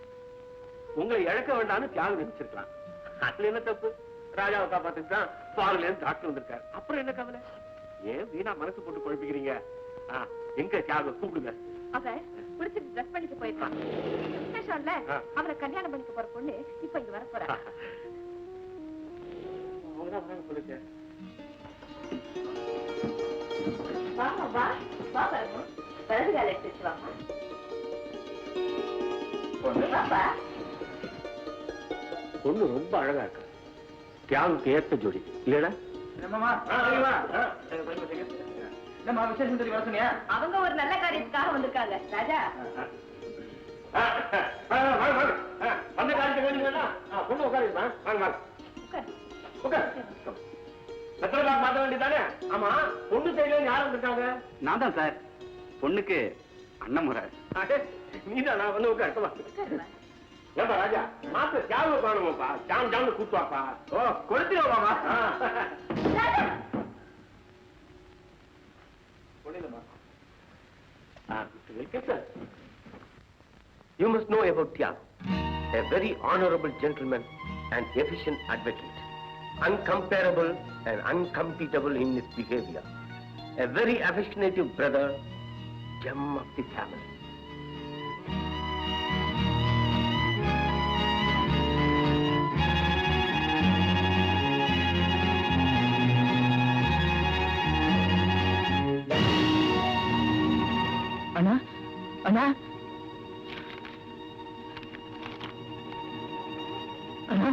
உங்களை இழக்க வேண்டாம்னு தியாகம் நினைச்சிருக்கலாம். அதுல என்ன தப்பு? ராஜாவை காப்பாத்துக்கு தான் ஃபாரின்ல இருந்து டாக்டர் வந்திருக்காரு. அப்புறம் என்ன கவலை? ஏன் வீணா மனசு போட்டு குழப்பிக்கிறீங்க? எங்க தியாகம் கூப்பிடுங்க. அவ பிடிச்சிட்டு ட்ரெஸ் பண்ணிட்டு போயிருக்கான். ஸ்டேஷன்ல அவரை கல்யாணம் பண்ணிக்க போற பொண்ணு இப்ப இங்க வர போறா. வா வா வா. எடுத்து வச்சுவாங்க. பாப்பா பொண்ணு ரொம்ப அழகா இருக்கு. தியானுக்கு ஏத்த ஜோடி இல்லடா? அவங்க ஒரு நல்ல காரியத்துக்காக வந்திருக்காங்க. ராஜா அந்த காரியத்தை வேணுங்களா? பொண்ணு உட்காருமா? வாங்க மாத்த வேண்டியதானே? ஆமா, பொண்ணு சைடுல யாரும் வந்திருக்காங்க? நான் தான் சார். பொண்ணுக்கு அண்ணன் முறை. நீதான் நான் வந்து உட்காரு. ஏப்பா ராஜா, மாத்து ஜாவு காணுமாப்பா. ஜாம் ஜாம்னு கூட்டுவாப்பா. ஓ, கொடுத்துருவாமா? You must know about Tiago, a very honorable gentleman and efficient advocate, uncomparable and uncompetable in his behavior, a very affectionate brother, gem of the family. அண்ணா அண்ணா அண்ணா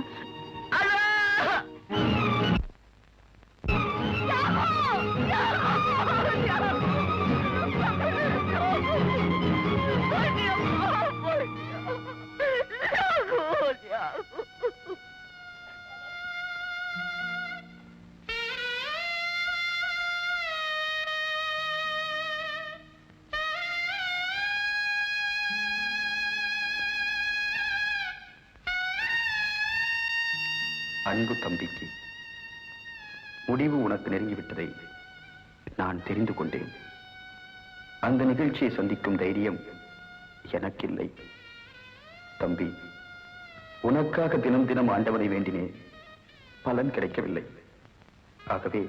அன்பு தம்பிக்கு முடிவு உனக்கு நெருங்கிவிட்டதை நான் தெரிந்து கொண்டேன். அந்த நிகழ்ச்சியை சந்திக்கும் தைரியம் எனக்கில்லை. தம்பி, உனக்காக தினம் தினம் ஆண்டவனை வேண்டினேன், பலன் கிடைக்கவில்லை. ஆகவே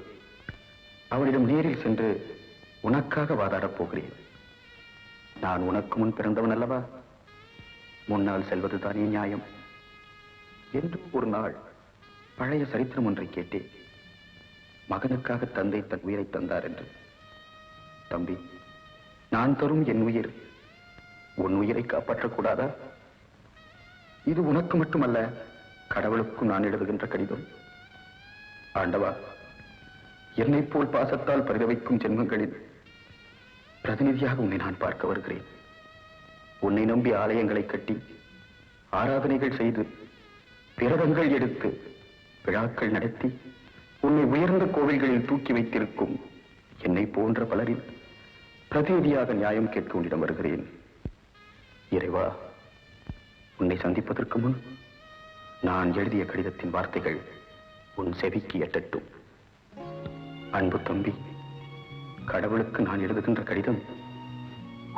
அவளிடம் நேரில் சென்று உனக்காக வாதாடப் போகிறேன். நான் உனக்கு முன் பிறந்தவன் அல்லவா? முன்னால் செல்வதுதானே நியாயம். என்று ஒரு நாள் பழைய சரித்திரம் ஒன்றை கேட்டேன். மகனுக்காக தந்தை தன் உயிரை தந்தார் என்று. தம்பி, நான் தரும் என் உயிர் உன் உயிரை காப்பாற்றக்கூடாதா? இது உனக்கு மட்டுமல்ல, கடவுளுக்கும் நான் எழுதுகின்ற கடிதம். ஆண்டவா, என்னைப் போல் பாசத்தால் பரிதவிக்கும் ஜென்மங்களில் பிரதிநிதியாக உன்னை நான் பார்க்க வருகிறேன். உன்னை நம்பி ஆலயங்களை கட்டி ஆராதனைகள் செய்து விரதங்கள் எடுத்து விழாக்கள் நடத்தி உன்னை உயர்ந்த கோவில்களில் தூக்கி வைத்திருக்கும் என்னை போன்ற பலரின் பிரதிநிதியாக நியாயம் கேட்க உன்னிடம் வருகிறேன். இறைவா, உன்னை சந்திப்பதற்கு முன் நான் எழுதிய கடிதத்தின் வார்த்தைகள் உன் செவிக்கு எட்டட்டும். அன்பு தம்பி, கடவுளுக்கு நான் எழுதுகின்ற கடிதம்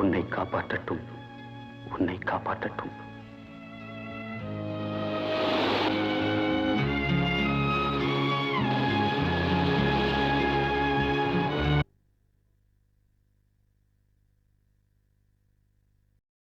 உன்னை காப்பாற்றட்டும், உன்னை காப்பாற்றட்டும்.